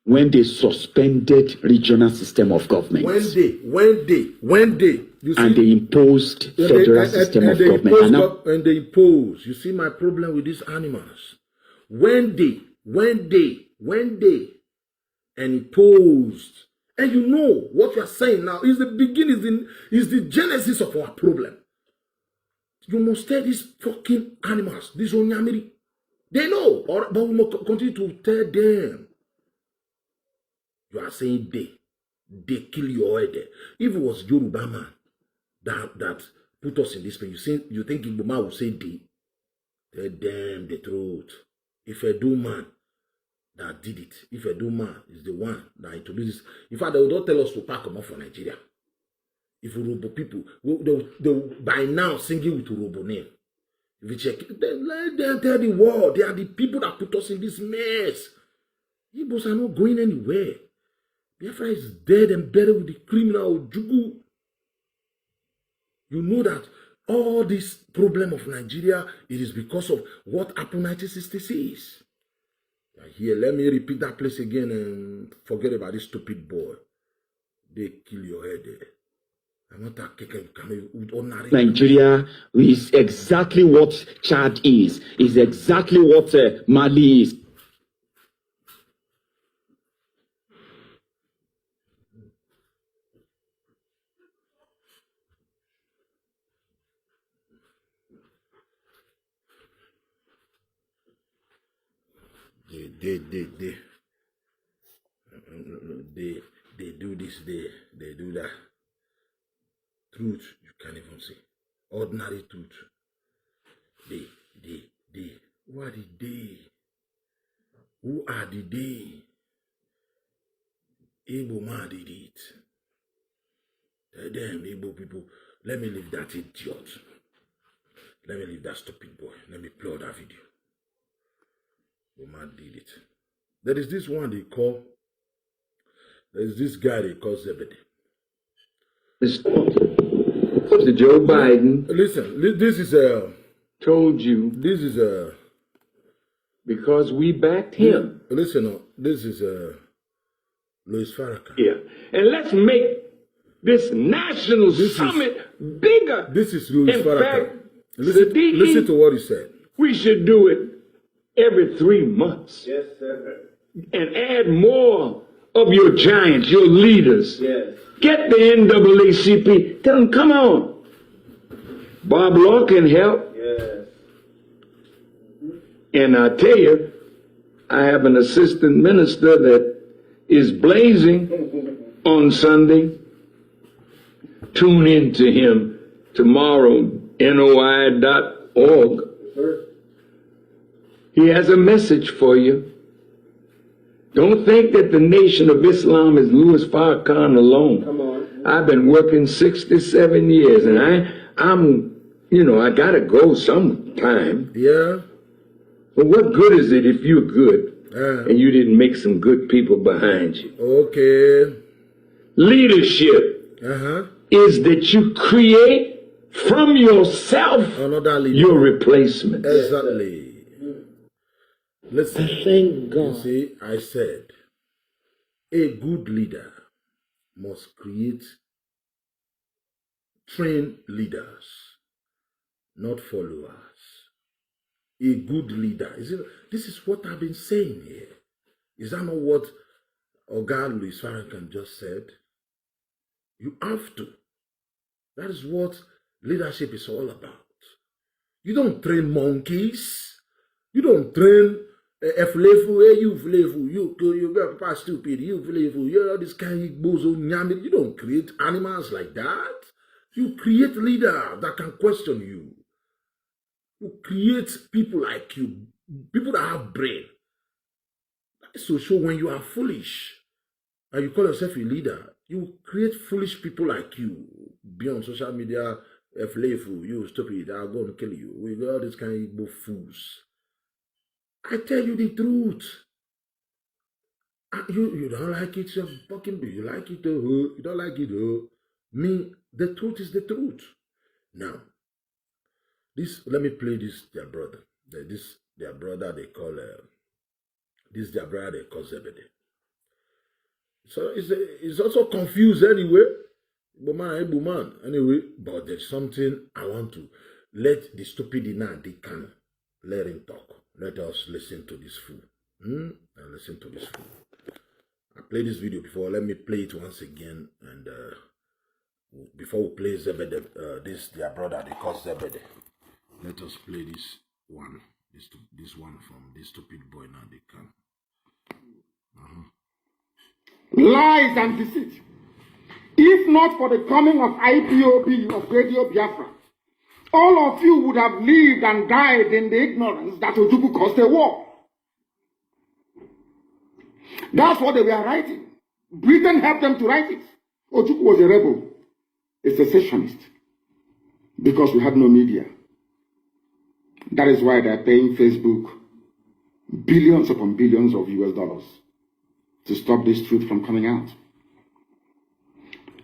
When they suspended regional system of government. When they, you see, and they imposed federal system of government. And they imposed. You see my problem with these animals. When they and imposed. And you know what you are saying now is the beginning, is the genesis of our problem. You must tell these fucking animals, these onyamiri. They know, but we must continue to tell them. You are saying they kill your head. If it was Yoruba man that put us in this place, you think Igbo man will say they? Tell them the truth. If a do man that did it, if a do man is the one that introduced this, in fact, they will not tell us to pack them off for Nigeria. If Urobo people, they'll by now singing with Urobo name. If you check it, then let them tell the world they are the people that put us in this mess. Igbos are not going anywhere. Biafra is dead and buried with the criminal Jugu. You know that all this problem of Nigeria, it is because of what happened in 1966. Here, let me repeat that place again and forget about this stupid boy. They kill your head. I'm not a Nigeria is exactly what Chad is exactly what Mali is. They do this, they do that. Truth, you can't even see. Ordinary truth. Who are the they? Who are the they? Igbo man did it. Tell them, Igbo people, let me leave that idiot. Let me leave that stupid boy. Let me play that video. Man did it. There is this one they call, there's this guy they call Zebedee. Mr. Joe Biden. Listen, this is told you. This is because we backed him. Listen, this is Louis Farrakhan. Yeah. And let's make this national summit bigger. This is Louis Farrakhan. Fact, listen to what he said. We should do it every 3 months. Yes, sir. And add more of your giants, your leaders. Yes. Get the NAACP. Tell them, come on. Bob Law can help. Yes. And I tell you, I have an assistant minister that is blazing on Sunday. Tune in to him tomorrow, NOI.org. He has a message for you. Don't think that the Nation of Islam is Louis Farrakhan alone. Come on. I've been working 67 years, and I'm, I gotta go sometime. Yeah. But what good is it if you're good and you didn't make some good people behind you? Okay. Leadership is that you create from yourself your replacement. Exactly. Listen, Thank God. you see, I said, a good leader must train leaders, not followers. A good leader. This is what I've been saying here. Is that not what Oga Louis Farrakhan just said? You have to. That is what leadership is all about. You don't train monkeys. You don't train you flavor, you papa stupid, you flavor, you all this kind of bozo nyami. You don't create animals like that. You create leaders that can question you. You create people like you, people that have brain. So when you are foolish and you call yourself a leader, you create foolish people like you. Be on social media, flavor, you stupid, I'll go and kill you. We got all this kind of fools. I tell you the truth. You don't like it, you're fucking you like it, you don't like it, me, the truth is the truth. Now, let me play this, their brother. Their brother they call, their brother they call Zebedee. So it's also confused anyway. Man, anyway, but there's something I want to let the stupid now, they can let him talk. Let us listen to this fool. And listen to this fool. I played this video before. Let me play it once again. And before we play Zebedee, their brother, they call Zebedee. Let us play this one. This one from this stupid boy now. They can. Lies and deceit. If not for the coming of IPOB, of Radio Biafra, all of you would have lived and died in the ignorance that Ojukwu caused a war. That's what they were writing. Britain helped them to write it. Ojukwu was a rebel, a secessionist, because we had no media. That is why they're paying Facebook billions upon billions of US dollars to stop this truth from coming out.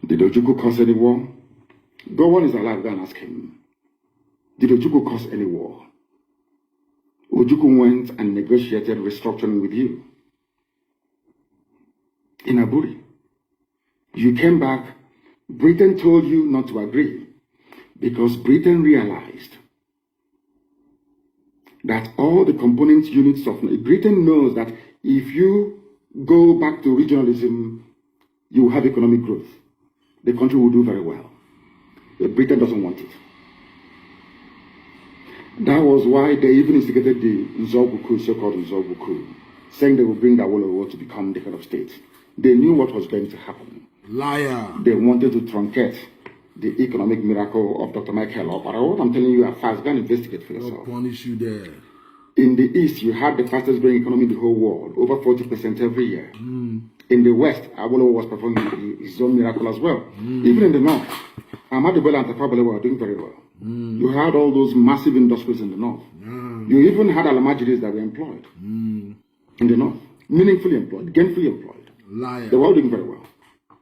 Did Ojukwu cause any war? Go on is alive, go and ask him. Did Ojukwu cause any war? Ojukwu went and negotiated restructuring with you in Aburi. You came back, Britain told you not to agree because Britain realized that all the component units of Britain knows that if you go back to regionalism, you will have economic growth. The country will do very well. But Britain doesn't want it. That was why they even instigated the Nzogbu coup, so-called Nzogbu coup, saying they will bring Awolowo to become the head of state. They knew what was going to happen. Liar. They wanted to truncate the economic miracle of Dr. Michael Opara. What I'm telling you are fast. Go and investigate for yourself. They'll punish you there. In the East, you had the fastest growing economy in the whole world, over 40% every year. In the West, Awolowo was performing his own miracle as well. Even in the North, Ahmadu Bello and Tafawa Balewa were doing very well. You had all those massive industries in the North. You even had Alamajiris that were employed in the North, meaningfully employed, gainfully employed. Liar. They were all doing very well.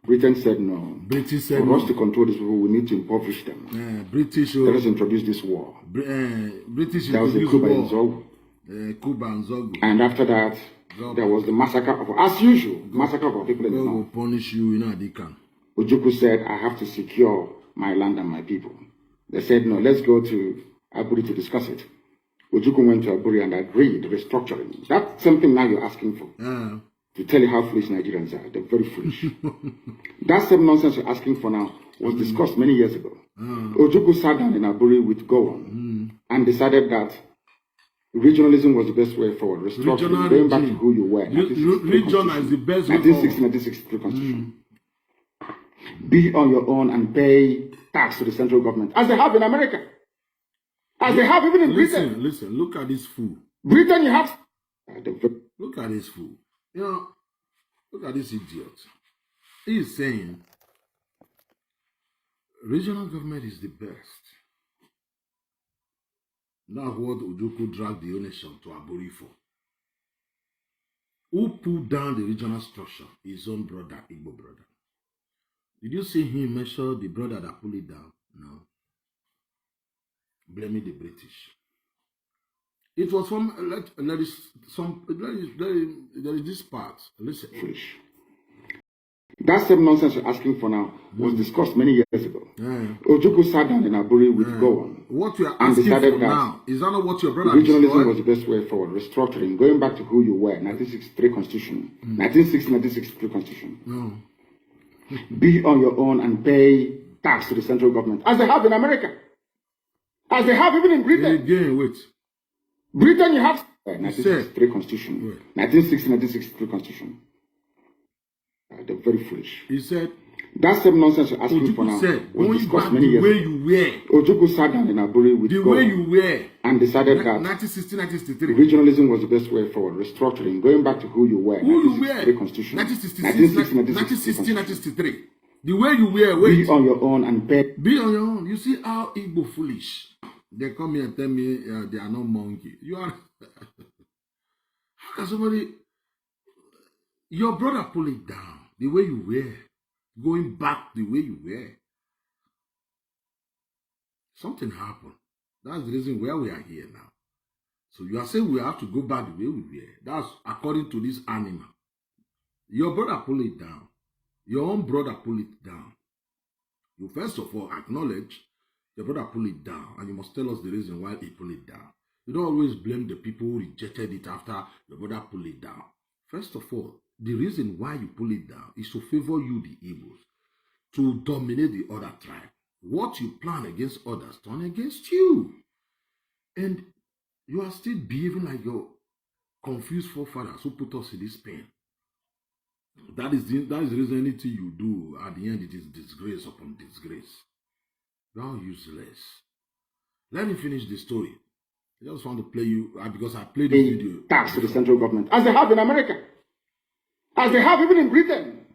Britain said no. British said for us to control these people, we need to impoverish them. British. Let us introduce this war. British. There was a coup by Nzogbu. And after that, there was the massacre of, as usual, massacre of our people in the North. Will punish you, they can. Ojukwu said, I have to secure my land and my people. They said, no, let's go to Aburi to discuss it. Ojukwu went to Aburi and agreed restructuring. That's something now you're asking for. To tell you how foolish Nigerians are. They're very foolish. That same nonsense you're asking for now was discussed many years ago. Ojukwu sat down in Aburi with Gowon and decided that regionalism was the best way forward. Restructuring, going back to who you were. Region is the best way 1963 Constitution. Be on your own and pay tax to the central government, as they have in America. As they have even in Britain. Listen, look at this fool. Britain, you have... Look at this fool. Look at this idiot. He is saying, regional government is the best. That's what Ojukwu dragged the nation to Aburi for. Who pulled down the regional structure? His own brother, Igbo brother. Did you see him measure the brother that pulled it down? No. Blaming the British. It was from, there is this part. Listen. That same nonsense you're asking for now was discussed many years ago. Ojukwu sat down in Aburi with Gowon. What you are asking for now, is that not what your brother regionalism was the best way forward. Restructuring, going back to who you were, 1963 Constitution, 1963 Constitution. Be on your own and pay tax to the central government, as they have in America. As they have even in Britain. Again, wait. Britain, you have 1963 Constitution, 1963 Constitution. They're very foolish. He said, that same nonsense you're asking for now was discussed many years ago. You wear. Ojukwu sat down in Aburi with the God way you wear. And decided that 1960, 1963. regionalism was the best way forward. Restructuring, going back to who you were. Who you wear? Constitution. 1960, 1963. The way you wear, wait. Be on your own and beg. Be on your own. You see how Igbo foolish. They come here and tell me they are not monkey. You are. How can somebody? Your brother pull it down. The way you wear. Going back the way you wear. Something happened. That's the reason why we are here now. So you are saying we have to go back the way we wear. That's according to this animal. Your brother pull it down. Your own brother pull it down. You first of all acknowledge your brother pull it down, and you must tell us the reason why he pull it down. You don't always blame the people who rejected it after your brother pull it down. First of all, the reason why you pull it down is to favor you, the Igbos, to dominate the other tribe. What you plan against others turn against you. And you are still behaving like your confused forefathers who put us in this pain. That is the reason anything you do, at the end, it is disgrace upon disgrace. You are useless. Let me finish the story. I just want to play you, because I played the video. Tax to the central government, as they have in America. As they have even in Britain.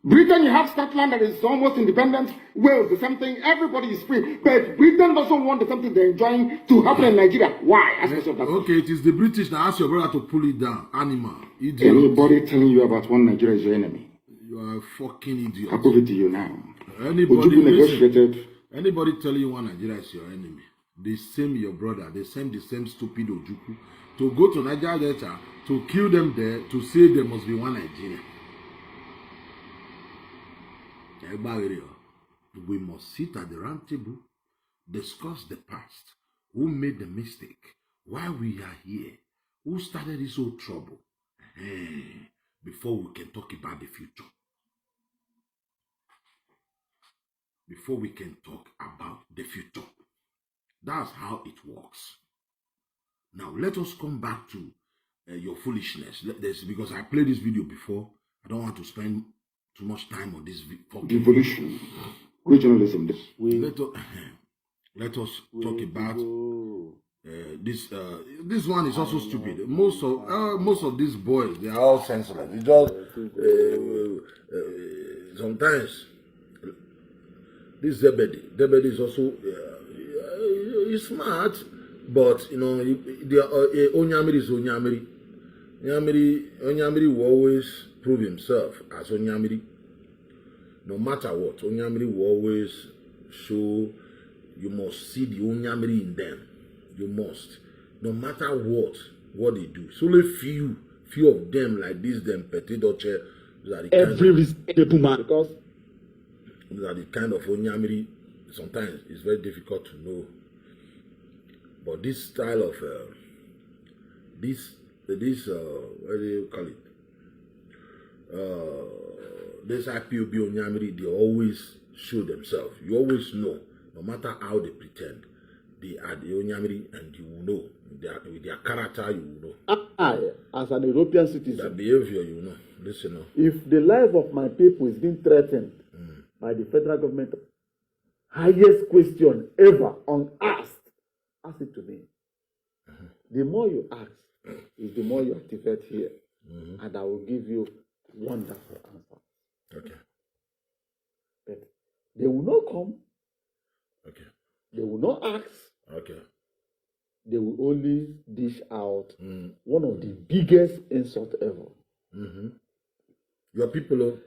Britain, you have Scotland that is almost independent. Wales, the same thing. Everybody is free. But Britain doesn't want the same thing they're enjoying to happen in Nigeria. Why? Ask yourself that. Okay, it is the British that asked your brother to pull it down. Animal. Idiot. Anybody telling you about one Nigeria is your enemy? You are a fucking idiot. I'll prove it to you now. Anybody telling you one Nigeria is your enemy? They same your brother. They send the same stupid Ojukwu to go to Nigeria Delta to kill them there, to say there must be one Nigeria. We must sit at the round table, discuss the past, who made the mistake, why we are here, who started this whole trouble, before we can talk about the future. Before we can talk about the future. That's how it works. Now, let us come back to your foolishness. Because I played this video before. I don't want to spend too much time on this video. Devolution. Regionalism. Let us talk about this. This one is also stupid. Most of these boys, they are all senseless. It's just sometimes this Debedi is also he's smart, but you know Onyamiri is Onyamiri. Onyamiri will always prove himself as Onyamiri. No matter what, Onyamiri will always show. You must see the Onyamiri in them. You must, no matter what they do. It's only few of them like this. Them Petit Doche. Every reasonable man, because these are the kind of Onyamiri. Sometimes it's very difficult to know. But this style of this what do you call it? This IPOB Onyamiri, they always show themselves. You always know, no matter how they pretend, they are the Onyamiri, and you will know. With their character, you will know. As an European citizen, their behavior, you know. Listen, if the life of my people is being threatened by the federal government, highest question ever unasked, ask it to me. The more you ask, is the more you activate here, and I will give you wonderful answers. Okay. But they will not come. Okay. They will not ask. Okay. They will only dish out one of the biggest insults ever. Your people.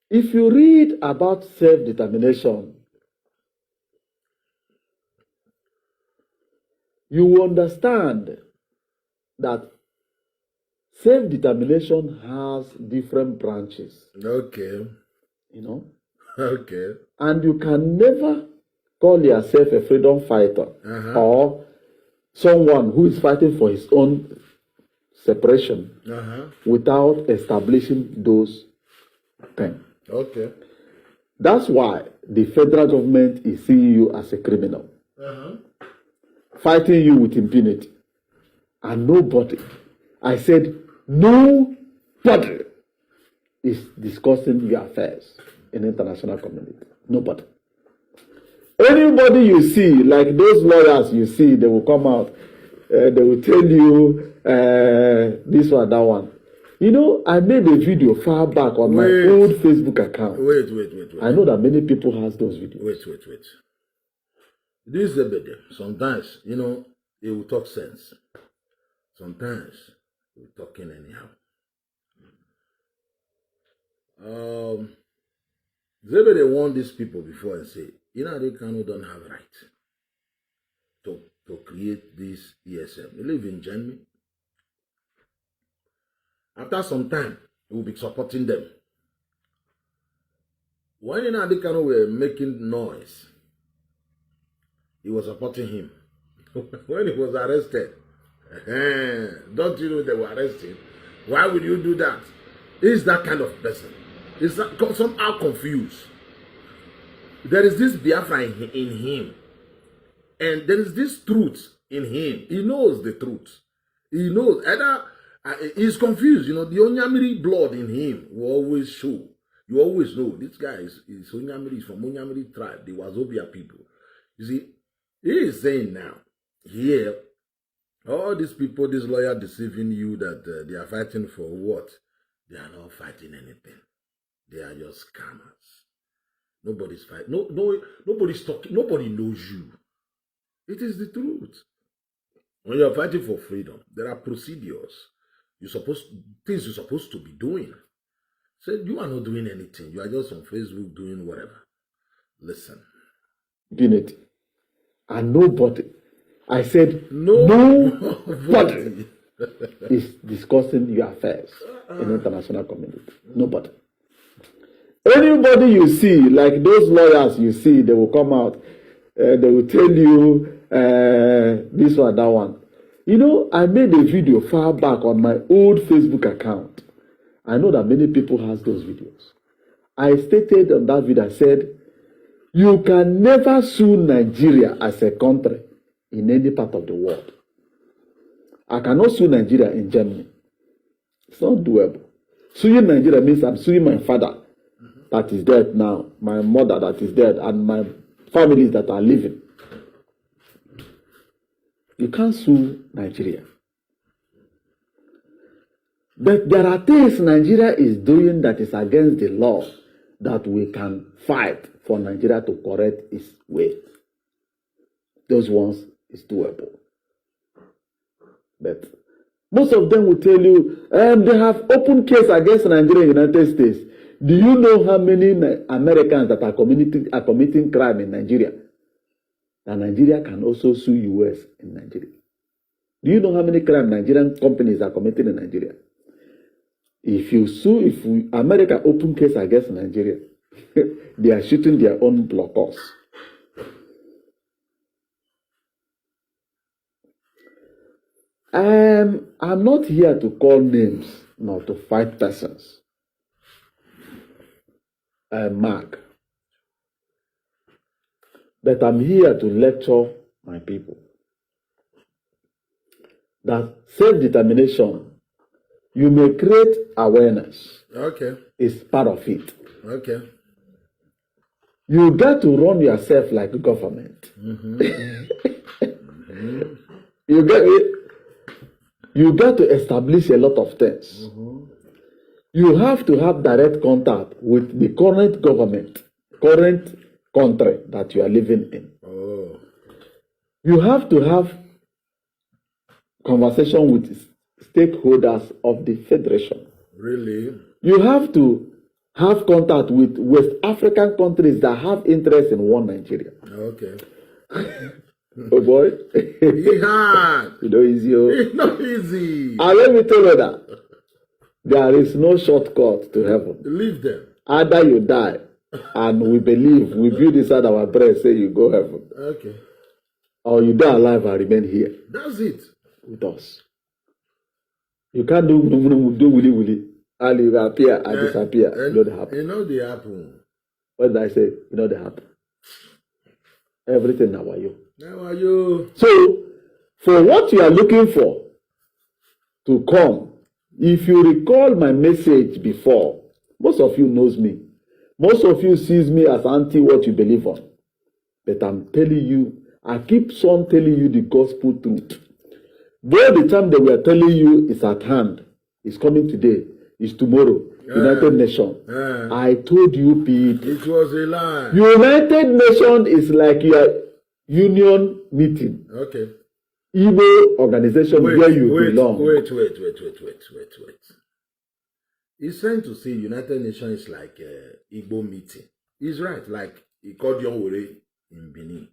If you read about self-determination, you will understand that self-determination has different branches. Okay. You know? Okay. And you can never call yourself a freedom fighter or someone who is fighting for his own separation without establishing those things. Okay. That's why the federal government is seeing you as a criminal, fighting you with impunity. and nobody, I said, nobody is discussing your affairs in the international community. Nobody. Anybody you see, like those lawyers you see, they will come out, they will tell you this one, that one. You know, I made a video far back on my old Facebook account. Wait. I know that many people has those videos. Wait. This is a bit. Sometimes, you know, he will talk sense. Sometimes he will talking anyhow. Zebede warned these people before and say, you know, they don't have right to create this ESM. They live in Germany. After some time, he will be supporting them. When Inadikano were making noise, he was supporting him. When he was arrested, don't you know they were arrested? Why would you do that? He's that kind of person. He's somehow confused. There is this Biafra in him. And there is this truth in him. He knows the truth. He knows. He's confused. You know, the Onyamiri blood in him will always show. You always know this guy is Onyamiri, he's from Onyamiri tribe, the Wazobia people. You see, he is saying now, here, all these people, this lawyer deceiving you that they are fighting for what? They are not fighting anything. They are just scammers. Nobody's fighting. Nobody's talking. Nobody knows you. It is the truth. When you are fighting for freedom, there are procedures. Things you're supposed to be doing. So you are not doing anything. You are just on Facebook doing whatever. Listen. Unity. And nobody. I said nobody is discussing your affairs in the international community. Nobody. Anybody you see, like those lawyers you see, they will come out, they will tell you this one, that one. You know, I made a video far back on my old Facebook account. I know that many people has those videos. I stated on that video, I said, you can never sue Nigeria as a country in any part of the world. I cannot sue Nigeria in Germany. It's not doable. Suing Nigeria means I'm suing my father that is dead now, my mother that is dead, and my families that are living. You can't sue Nigeria. But there are things Nigeria is doing that is against the law that we can fight for Nigeria to correct its way. Those ones is doable. But most of them will tell you they have open case against Nigeria in the United States. Do you know how many Americans that are committing crime in Nigeria? And Nigeria can also sue US in Nigeria. Do you know how many crime Nigerian companies are committing in Nigeria? If America open case against Nigeria, they are shooting their own blockers. I'm not here to call names, nor to fight persons. Mark. But I'm here to lecture my people that self-determination, you may create awareness. Okay. It's part of it. Okay. You got to run yourself like a government. You got to establish a lot of things. You have to have direct contact with the current government, current country that you are living in. Oh. You have to have conversation with stakeholders of the federation. Really? You have to have contact with West African countries that have interest in one Nigeria. Okay. Oh boy. Yeah. You know, easy. It's not easy. And let me tell you that there is no shortcut to heaven. Leave them. Either you die, and we believe, we build inside our brain, say you go heaven. Okay. Or you die alive and remain here. That's it. With us. You can't do willy. And you appear and disappear. You know they happen. You know they happen. What did I say? You know they happen. Everything now are you. How are you? So, for what you are looking for, to come. If you recall my message before, most of you knows me. Most of you sees me as anti what you believe on. But I'm telling you, I keep on telling you the gospel truth. Though the time that we are telling you is at hand, is coming today, is tomorrow, United Nations. I told you people. It was a lie. United Nations is like your union meeting. Okay. Igbo organization where you belong. Wait. He's trying to say United Nations is like Igbo meeting. He's right, like Ikodion Wore in Benin.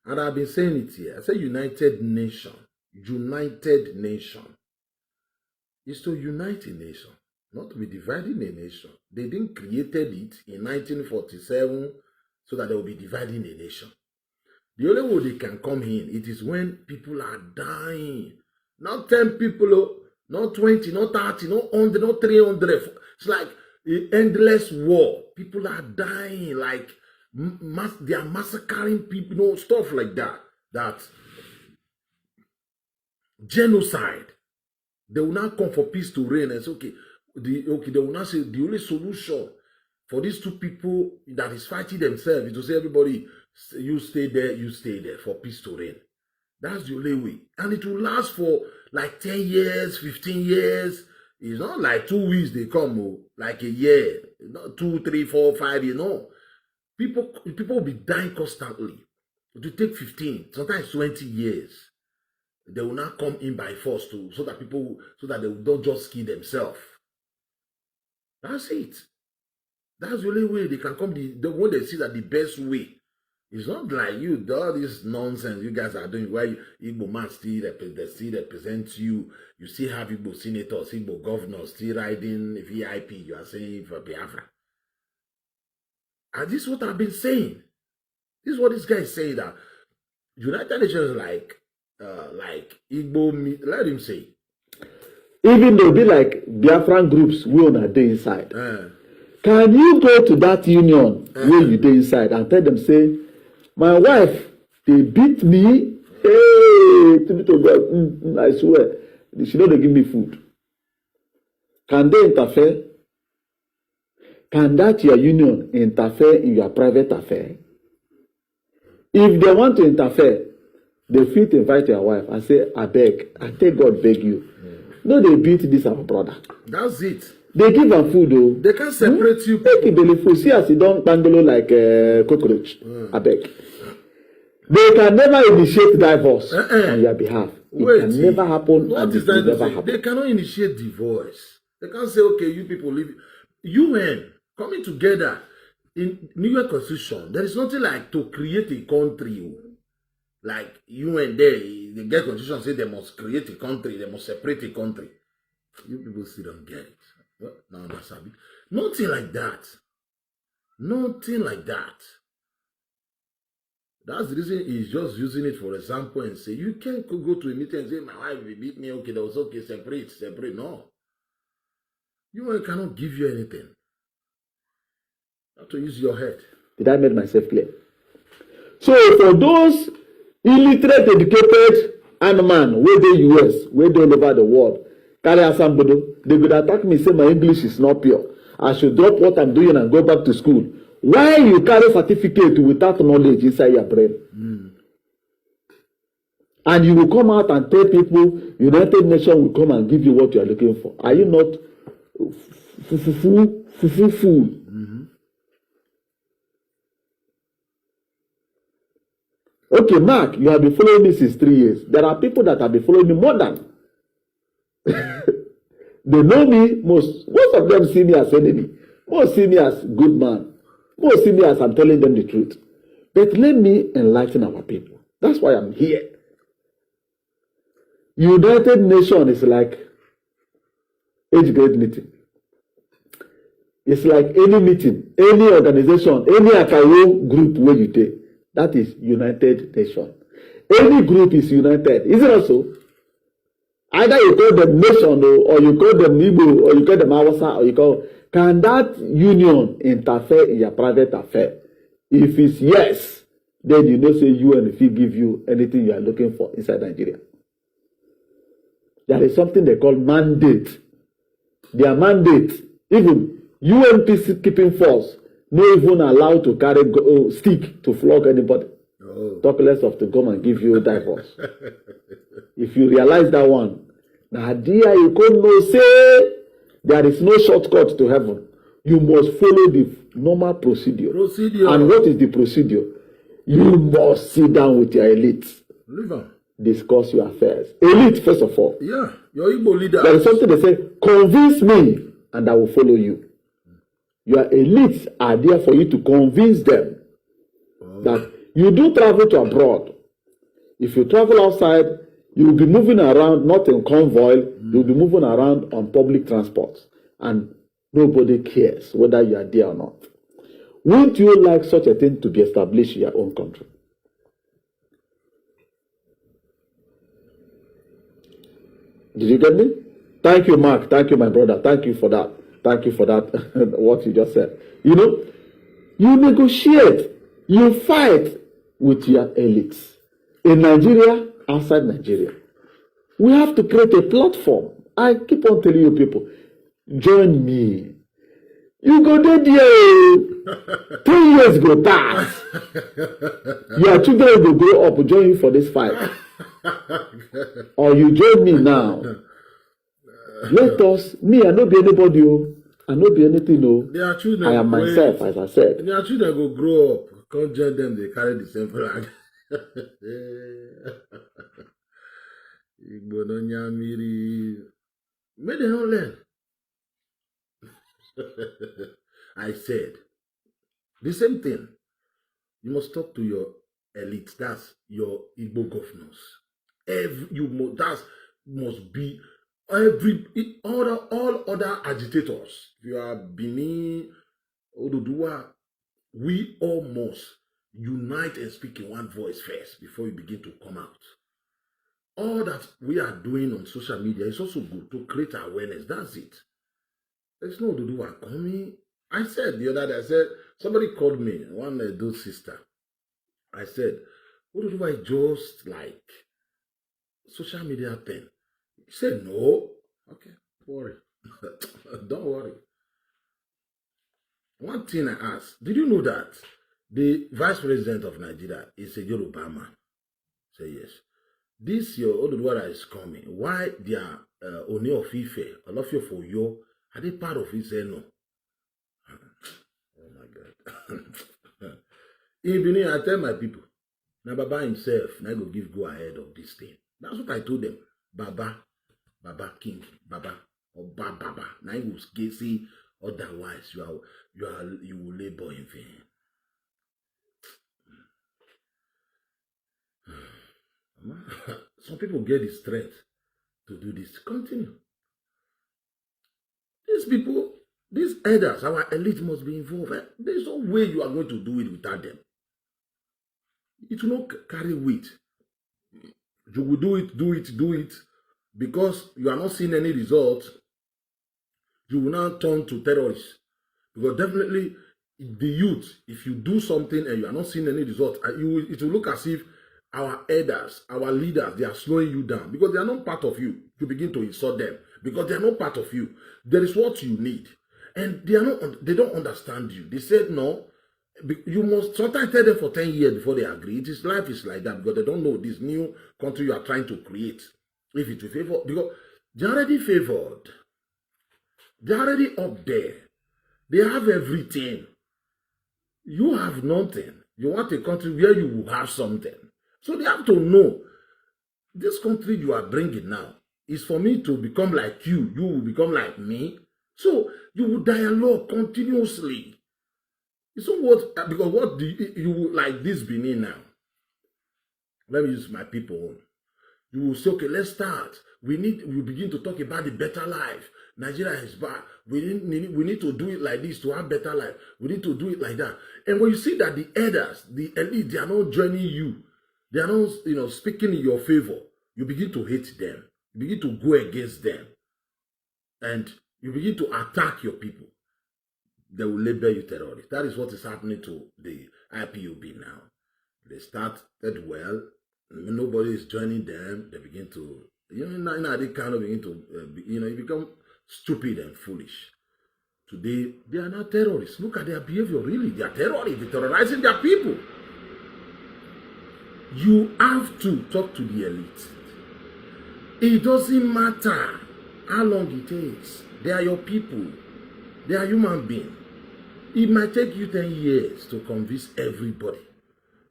And I've been saying it here. I say United Nation. United Nation is to unite a nation, not to be dividing a nation. They didn't created it in 1947 so that they will be dividing a nation. The only way they can come in, it is when people are dying. Not 10 people, not 20, not 30, not 100, not 300. It's like an endless war. People are dying, like they are massacring people, stuff like that. That genocide. They will not come for peace to reign and say, okay, they will not say the only solution for these two people that is fighting themselves is to say, everybody, you stay there for peace to reign. That's the only way. And it will last for like 10 years, 15 years. It's not like 2 weeks they come, like a year, not 2, 3, 4, 5 years. No. People will be dying constantly. It will take 15, sometimes 20 years. They will not come in by force so that they don't just kill themselves. That's it. That's the only way they can come. When they see that the best way, it's not like all this nonsense you guys are doing where Igbo man still represents you. You still have Igbo senators, Igbo governors still riding VIP. You are saying for Biafra. And this is what I've been saying. This is what this guy is saying, that United Nations is like Igbo, let him say. Even though be like Biafran groups we on a day inside. Can you go to that union where you day inside and tell them, say, my wife, they beat me. Hey, I swear, she don't give me food. Can they interfere? Can that your union interfere in your private affair? If they want to interfere, they fit invite your wife and say, I beg, I take God beg you. No, they beat this our brother. That's it. They give them food though. They can separate you. Take it belly food. See as you don't bangalo like a cockroach. I beg. They can never initiate divorce on your behalf. It can never happen. What is that? Never happen. They cannot initiate divorce. They can't say, okay, you people leave. UN coming together in New York Constitution. There is nothing like to create a country. Like UN there, the get constitution say they must create a country, they must separate a country. You people still don't get it. No, that's a bit. Nothing like that. Nothing like that. That's the reason he's just using it for example and say, you can't go to a meeting and say, my wife beat me, okay, that was okay, separate. No. UN cannot give you anything. You have to use your head. Did I make myself clear? So for those illiterate, educated man, where they US, where they all over the world, carry somebody, they could attack me, say my English is not pure. I should drop what I'm doing and go back to school. Why you carry certificate without knowledge inside your brain? And you will come out and tell people, United Nations will come and give you what you are looking for. Are you not fool? Okay, Mark, you have been following me since 3 years. There are people that have been following me more than. They know me most. Most of them see me as enemy. Most see me as good man. Most see me as I'm telling them the truth. But let me enlighten our people. That's why I'm here. United Nations is like age grade meeting. It's like any meeting, any organization, any Akayo group where you take. That is United Nations. Any group is united. Is it also? Either you call them nation or you call them Igbo or you call them Hausa or you call... Can that union interfere in your private affair? If it's yes, then you know say UN if he give you anything you are looking for inside Nigeria. There is something they call mandate. Their mandate, even UN peacekeeping force, not even allowed to carry stick to flog anybody. Oh. Talk less of to come and give you divorce. If you realize that one, now dear, you can't know say there is no shortcut to heaven. You must follow the normal procedure. And what is the procedure? You must sit down with your elite. Discuss your affairs. Elite, first of all. Yeah, your Igbo leader. There is something they say, convince me and I will follow you. Your elites are there for you to convince them that you do travel to abroad. If you travel outside, you will be moving around, not in convoy, you will be moving around on public transport. And nobody cares whether you are there or not. Wouldn't you like such a thing to be established in your own country? Did you get me? Thank you, Mark. Thank you, my brother. Thank you for that. Thank you for that, what you just said. You know, you negotiate, you fight with your elites. In Nigeria, outside Nigeria. We have to create a platform. I keep on telling you people, join me. You go there, 3 years go pass. Your children will grow up, join you for this fight. Or you join me now. Let us, me, I not be anybody, I not be anything, I am myself, as I said. Their children go grow up, come join them, they carry the same flag. Igbo no nyamiri. May they not learn. I said, the same thing. You must talk to your elite. That's your Igbo governors. That must be all other agitators. If you are Benin, Oduduwa, we all must unite and speak in one voice first before we begin to come out. All that we are doing on social media is also good to create awareness. That's it. There's no Oduduwa coming. I said the other day, I said, somebody called me, one Edo sister. I said, Oduduwa is just like social media thing. He said, no. Okay, don't worry. Don't worry. One thing I asked, did you know that the vice president of Nigeria is a Yoruba man? Say yes. This your Oduduwa is coming. Why they are Oni of Ife, Olofio for you? Are they part of it? Say no. Oh my God. In Benin, I tell my people, now Baba himself, now go ahead of this thing. That's what I told them. Baba King, Baba, or Baba. Now you will see otherwise you will labor in vain. Some people get the strength to do this. Continue. These people, these elders, our elite must be involved. There's no way you are going to do it without them. It will not carry weight. You will do it, because you are not seeing any results. You will now turn to terrorists. Because definitely, the youth, if you do something and you are not seeing any results, it will look as if our elders, our leaders, they are slowing you down because they are not part of you. You begin to insult them because they are not part of you. There is what you need. And they don't understand you. They said, no, you must sometimes tell them for 10 years before they agree. Life is like that because they don't know this new country you are trying to create. If it will favor, because they're already favored. They're already up there. They have everything. You have nothing. You want a country where you will have something. So they have to know, this country you are bringing now is for me to become like you. You will become like me. So you will dialogue continuously. It's not what, because what do you like this Benin now? Let me use my people. You will say, okay, let's start. We begin to talk about the better life. Nigeria is bad. We need to do it like this to have better life. We need to do it like that. And when you see that the elders, the elite, they are not joining you, they are not, speaking in your favor, you begin to hate them. You begin to go against them. And you begin to attack your people. They will label you terrorist. That is what is happening to the IPOB now. They started well. Nobody is joining them. They begin to You know, now they kind of begin to, you become stupid and foolish. Today, they are not terrorists. Look at their behavior, really. They are terrorists. They're terrorizing their people. You have to talk to the elite. It doesn't matter how long it takes. They are your people. They are human beings. It might take you 10 years to convince everybody.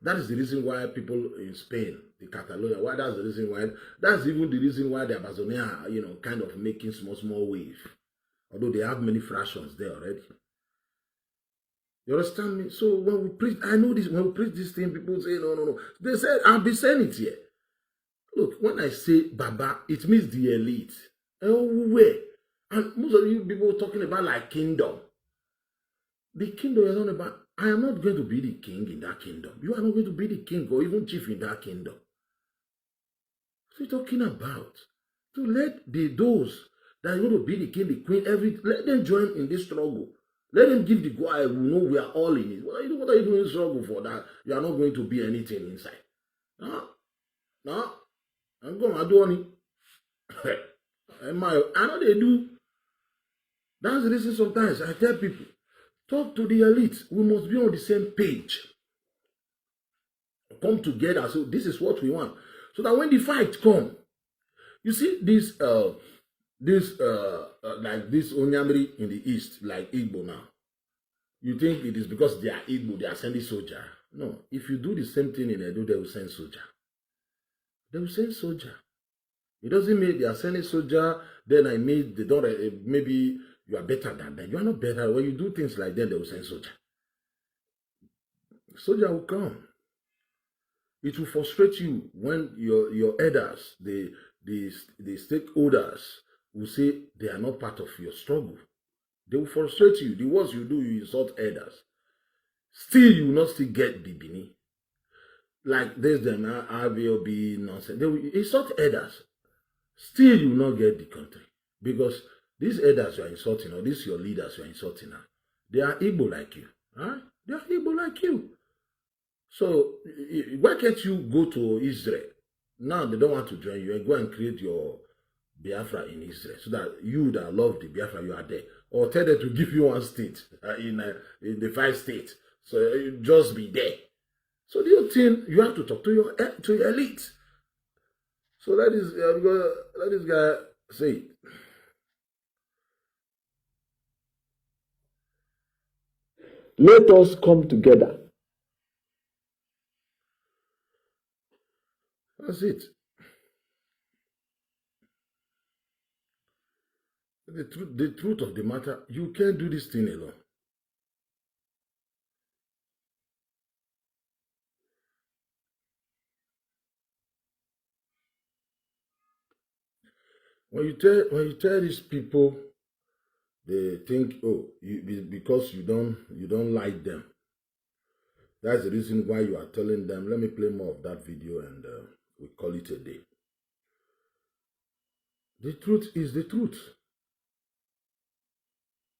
That is the reason why people in Spain, the Catalonia, that's the reason why, that's even the reason why the Amazonia are, kind of making small wave. Although they have many fractions there already. You understand me? So when we preach, I know this, when we preach this thing, people say, no. They said, I'll be saying it here. Look, when I say Baba, it means the elite. Everywhere. And most of you people talking about like kingdom. The kingdom is not about, I am not going to be the king in that kingdom. You are not going to be the king or even chief in that kingdom. What are you talking about? To let those that are going to be the king, the queen, let them join in this struggle. Let them give the go. I know we are all in it. What are you doing struggle for that? You are not going to be anything inside. No. I'm going to do it. I know they do. That's the reason sometimes I tell people, talk to the elite. We must be on the same page. Come together. So this is what we want. So that when the fight comes, you see this like this Onyamiri in the east, like Igbo now. You think it is because they are Igbo, they are sending soldier. No. If you do the same thing in Edo, they will send soldier. They will send soldier. It doesn't mean they are sending soldier, then I mean they don't, maybe you are better than them. You are not better. When you do things like that, they will send soldier. Soldier will come. It will frustrate you when your elders, the stakeholders will say they are not part of your struggle. They will frustrate you. The worst you do, you insult elders. Still, you will not still get the Bini. Like there's them RVLB nonsense. They will insult elders. Still, you will not get the country. Because these elders you are insulting, or these your leaders you are insulting now, they are Igbo like you. Huh? They are Igbo like you. So, why can't you go to Israel? Now they don't want to join you and go and create your Biafra in Israel. So that you that love the Biafra, you are there. Or tell them to give you one state in the 5 states. So you just be there. So the whole thing, you have to talk to your elite. So let this guy say it. Let us come together. That's it. The truth of the matter, you can't do this thing alone. When you tell these people, they think, oh, because you don't like them. That's the reason why you are telling them. Let me play more of that video and we call it a day. The truth is the truth.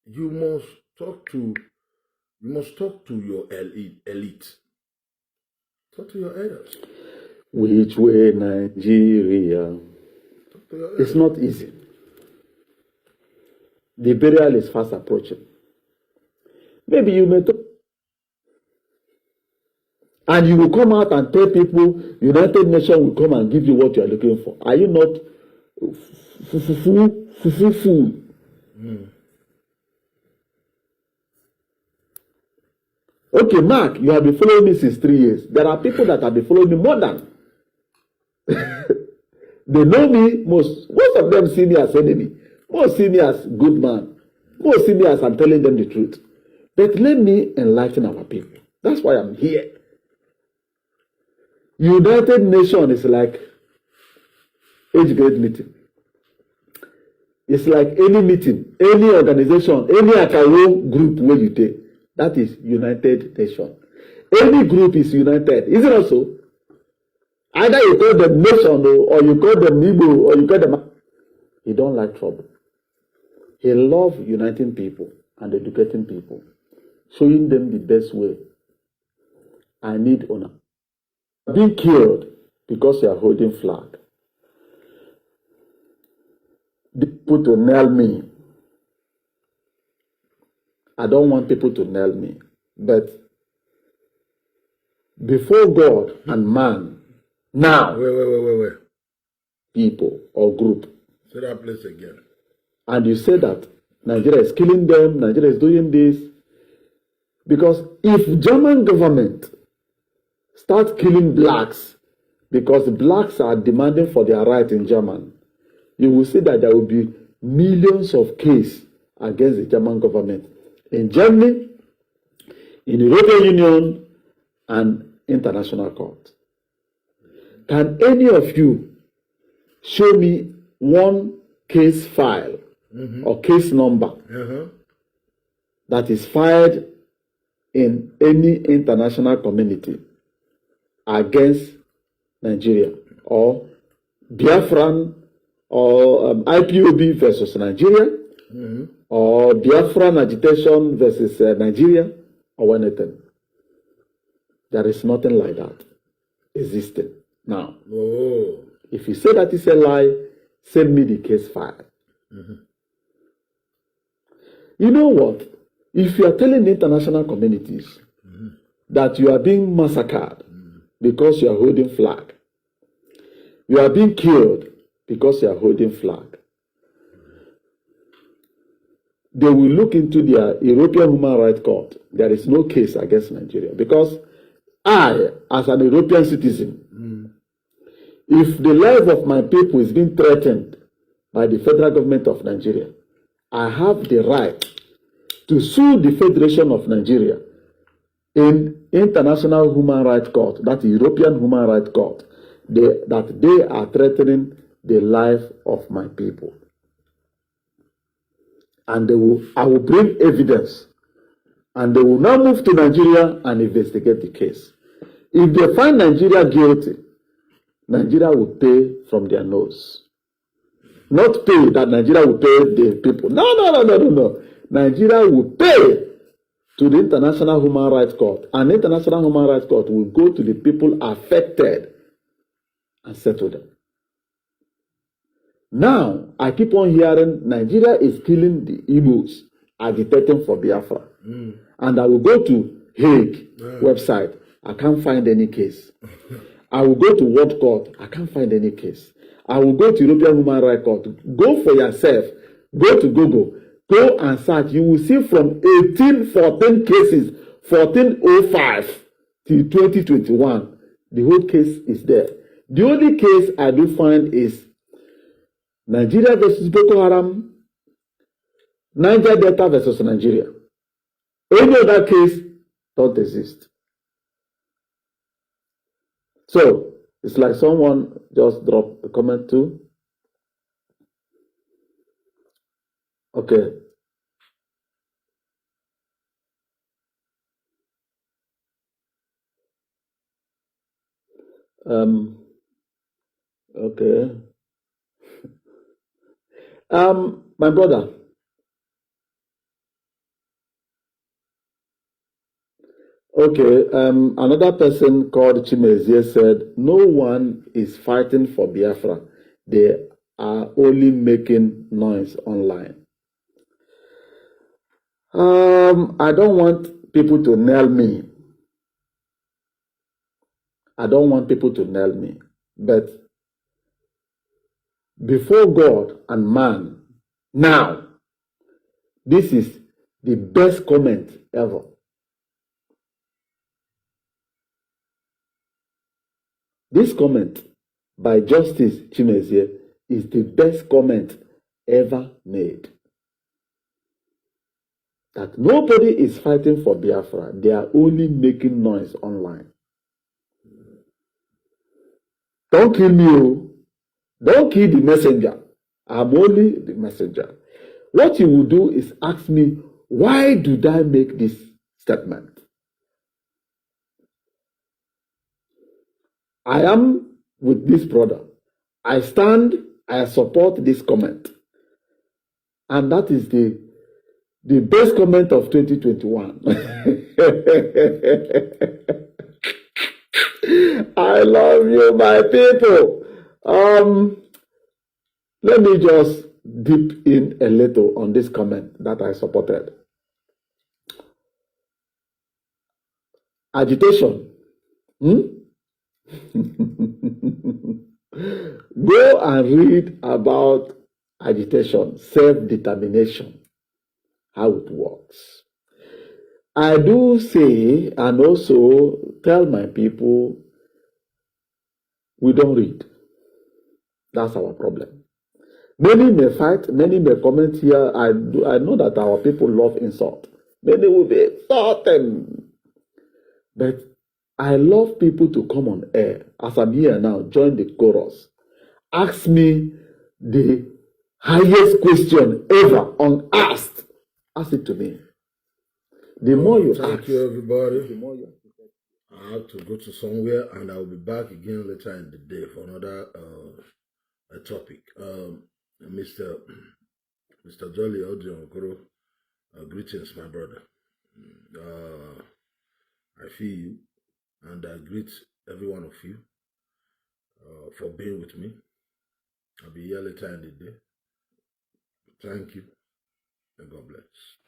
You must talk to your elite. Talk to your elders. Which way, Nigeria? It's not easy. The burial is fast approaching. Maybe you may talk, and you will come out and tell people, United Nations will come and give you what you are looking for. Are you not fool? Okay, Mark, you have been following me since 3 years. There are people that have been following me more than. They know me most of them see me as enemy. Most see me as good man. Most see me as I'm telling them the truth. But let me enlighten our people. That's why I'm here. United Nations is like age grade meeting. It's like any meeting, any organization, any akawo group where you take. That is United Nations. Any group is united. Is it also? Either you call them nation or you call them Igbo or you call them. He don't like trouble. He loves uniting people and educating people, showing them the best way. I need honor. Being killed because you are holding flag. people to nail me. I don't want people to nail me. But before God and man, now, Wait. people or group, Say that place again. and you say that Nigeria is killing them, Nigeria is doing this, because if German government start killing blacks because blacks are demanding for their right in Germany, you will see that there will be millions of cases against the German government in Germany, in the European Union, and international court. Can any of you show me one case file or case number that is filed in any international community against Nigeria, or Biafran, or IPOB versus Nigeria, or Biafran agitation versus Nigeria, or anything? There is nothing like that existing now. Oh. If you say that is a lie, send me the case file. You know what? If you are telling the international communities that you are being massacred because you are holding flag, you are being killed because you are holding flag, they will look into their European Human Rights Court. There is no case against Nigeria, because I, as an European citizen, if the life of my people is being threatened by the federal government of Nigeria, I have the right to sue the Federation of Nigeria in International Human Rights Court, that European Human Rights Court, that they are threatening the life of my people. And I will bring evidence, and they will now move to Nigeria and investigate the case. If they find Nigeria guilty, Nigeria will pay from their nose. Not pay that Nigeria will pay the people. No. Nigeria will pay to the International Human Rights Court, and the International Human Rights Court will go to the people affected and settle them. Now, I keep on hearing Nigeria is killing the Igbos, agitating for Biafra. And I will go to Hague website. I can't find any case. I will go to World Court. I can't find any case. I will go to European Human Rights Court. Go for yourself. Go to Google. Go and search. You will see from 1814 cases, 1405 till 2021. The whole case is there. The only case I do find is Nigeria versus Boko Haram, Niger Delta versus Nigeria. Any other case don't exist. So, it's like someone just dropped a comment too. Okay. Okay. My brother. Okay, another person called Chimezie said, no one is fighting for Biafra. They are only making noise online. I don't want people to nail me. But before God and man, now, this is the best comment ever. This comment by Justice Chimezie is the best comment ever made. That nobody is fighting for Biafra. They are only making noise online. Don't kill me, oh. Don't kill the messenger. I'm only the messenger. What you will do is ask me, why did I make this statement? I am with this brother. I support this comment. And that is the best comment of 2021. I love you, my people. Let me just dip in a little on this comment that I supported. Agitation. Go and read about agitation, self-determination, how it works. I do say and also tell my people, we don't read. That's our problem. Many may fight, many may comment here. I know that our people love insult. Many will be insulting. But I love people to come on air, as I'm here now, join the chorus. Ask me the highest question ever unasked. Ask it to me. The more you thank ask, you, everybody. the more you ask. I have to go to somewhere, and I'll be back again later in the day for another topic. Mr. Jolly Odion Okoro, greetings, my brother. I feel you, and I greet every one of you for being with me. I'll be here later in the day. Thank you, and God bless.